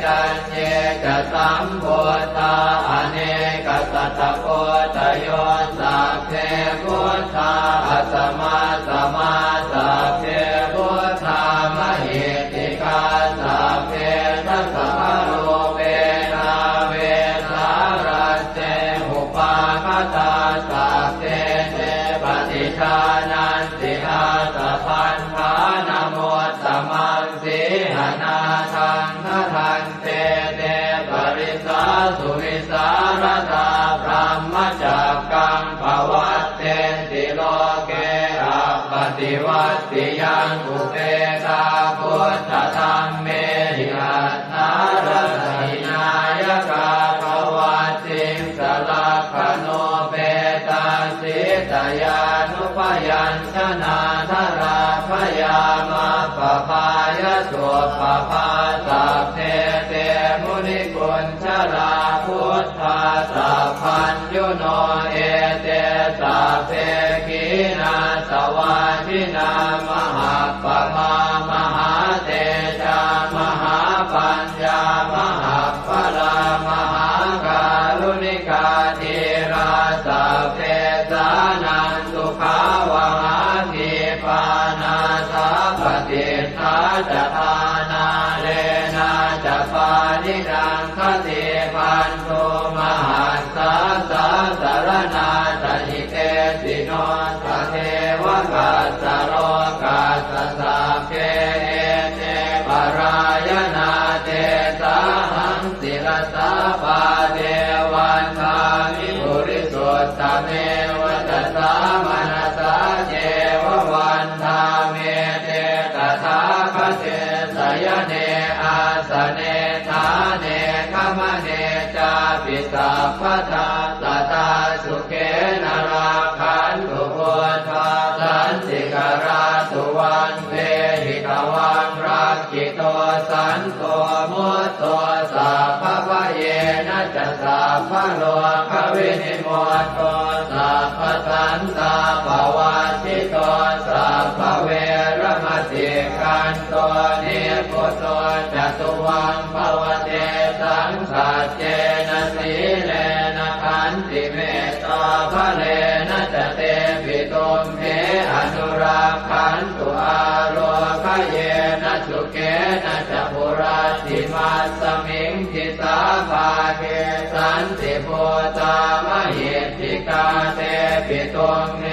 จันเยจะสัมโพธาอเนกสัตตโพธโยสัพเพพุทธาอัสสมาสมาสัพเพพุทธามหิติกาสัพเพทัสสะโลเวนาเวสารัสเตอุปาคตาสัพเพเตปฏิชานันติอาสะพันธานโมตตมังสีหนาทังทันเตเตปริสาสุวิสารตาพรหมจักกังภวัตเตติโลเกอัปปติวัตติยังอุเปกาพุทธธรรมเมหิอัตถารถินายกาภวัตติสลักขโนเปตาสิตยานุปยัญชนะธราพยามาปภายสุปภาสัพเพเตมุนิกุญชลาพุทธาสัพพัญญุโนเอเตสัพเพขีนาสวาทินามหาปมามหาเตจามหาปัญญามหาพลามหาการุณิกาธีราสัพเพสานันตุขาวหาทีปานาสัพพติทาจทานาเลนะจะปานิดังคติปันโทมหัสสะสะสารนาตหิเตสิโนทะเทวกัสสะโลกัสสะสัพเพเอเตปรายนาเตสาหังศิลสาปาเทวันทามิปุริสุทธเมวัตสามนัสสะเจววันทาเมเตตถาคเตสยเนอาสเนธาเนขมเนจาปิสัพพทาสตาสุเขนราคันตุพุทธาสันติกราสุวันเวหิตวังรักขิโตสันโตมุตโตสัพพะเยนะจะสัพพะโลกวินิโมตโตสัพพะสันตาภวัติโตสัพพะเวรมติกันโตนิพุตโตจตุวังภวเตสังสัจเจนะสีเลนะขันติเมตตาภะเลนะจะเตปิตุมเหอนุรักขันตุอาโลกเยนะสุเกนะจะปุราติมัสสมิงทิสาภาเกสันติโพตามหิทธิกาเตปิตุมเห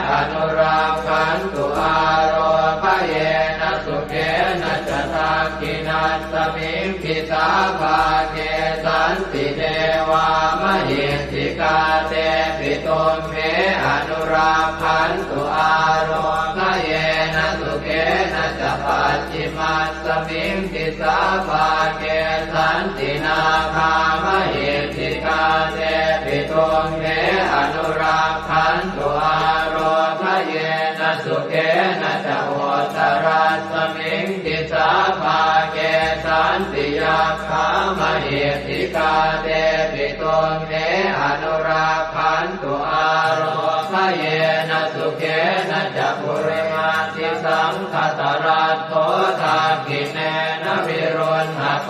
อนุรักขันตุอาโลกเยนะสุเกนะจะทักขินัสสมิงทิสาภาเกสันติเทวามหิทธิกาเตปิตุมเหอนุรักขันตุอาโลกเยนะสุเกนะจะปัจฉิมัสสมิงทิสาภาเกสันตินาคามหิทธิกาเตปิตุมเหอนุรักขันตุอาโลกเยนะสุเกนะจะโหตรัสสมิงทิสาภาเกสันติยาคามหิทธิกาเตปิตุมเหอนุรักขันตุอาโลก เยนะสุเขนะจักขุริมาติสังคตรัตโตทากิเนนะวิรุณหะโก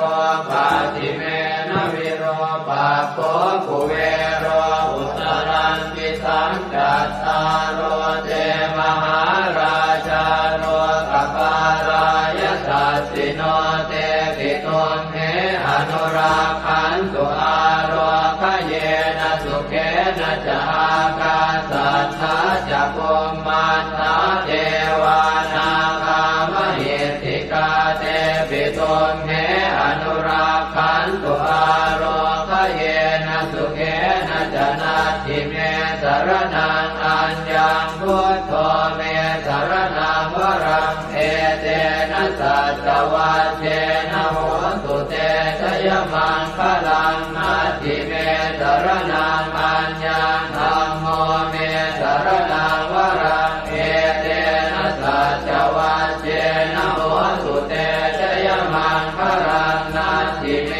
ปาติเมนะวิโรปาโกกุเวโรอุตรันติสังกัตตาโรเตมหาราชาโรกปารายสัสสิโนเตปิตุมเหอนุราคันตุอาโรคเยนะสุเขนะจะอากาสัทธาจะกุมมันตาเทวานากามหิติกาเตปิตุมเหอนุราคันตุอาโรคเยนะสุเขนะจะนาทิเมสรนังอัญญังพุทโธเมสรนังวรังเอเตนะสัจวัชเชนะโหตุเตชยมังคลังนาทิเมสรนังอัญญังธัมโมเมสรนังวรังเอเตนะสัจวัชเชนะโหตุเตชยมังคลังนาทิเม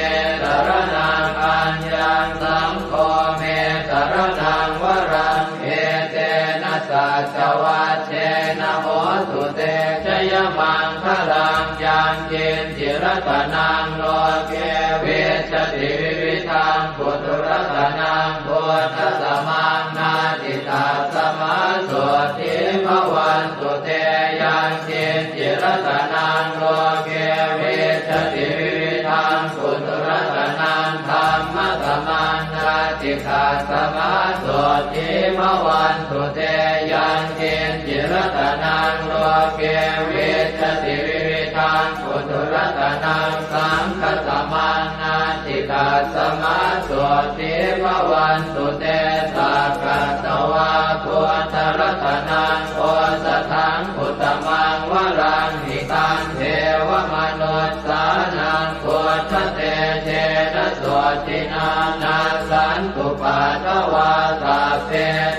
สรนังอัญญังสังโฆเมสรนังวรังเอเตนะสัจวัชเชนะโหตุเตชยมังคลังยังเจนจิรตนังโลเกเวชติวิวิธังปุถุรตนังโพธสมังนาติตาสมาโสติภวันตุเตยังเจนจิรตนังโลเกเวชติวิวิธังปุถุรตนังธรรมสมังนาติตาสมาโสติภวันตุเตยังเจนจิรตนังโลเกเวชติวิวิธังปุถุรตนังสังฆสมังนาติตาสมาโสติภวันตุเตสักกตวาพุทธรัตนังโอสถังอุตมังวรังหิตังเทวมนุสสานังพุทธเตเชนะโสตินานาสันตุปัฏฐวาสัพเพ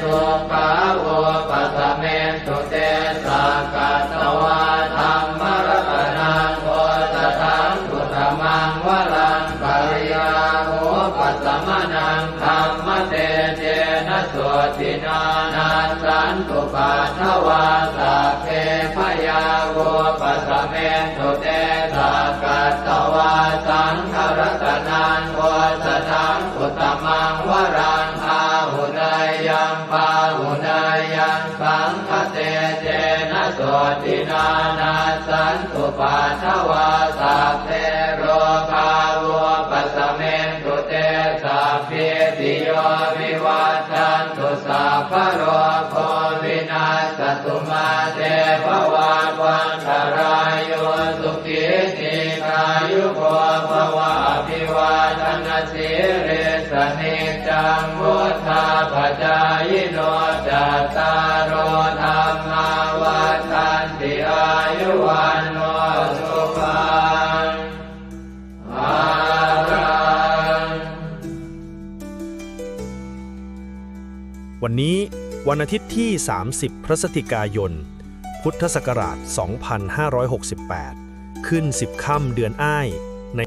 ทุกขาโวปัสสเมตุเตสักกตวาธัมมรัตนังโอสถังอุตมังวรังปริยาโหปัสสมนังธัมมเตเจนะโสตินานาสันตุปัฏฐวาสัพเพพยาโวปัสสเมตุเตสักกตวาสังฆรัตนังโอสถังอุตมังวรังอาหุนายยังปาหุนายยังสังฆเตเจนะโสตินานาสันตุปัฏฐวาสัพเพโรคาโวปัสสเมตุเตสัพเพติโยวิวัชชันตุสัพพะโรโควินาศตุมาเตภวัตวันตรายโยสุขิติกายุโกภวะอภิวาทนาสิริสนิจังวุฒาปจายโนจัตตารโอธรรมาวัฏันติอายุวันโนสุขังภลัง วันนี้วันอาทิตย์ที่ 30 พฤศจิกายน พุทธศักราช 2568 ขึ้น 10 ค่ำเดือนอ้ายใน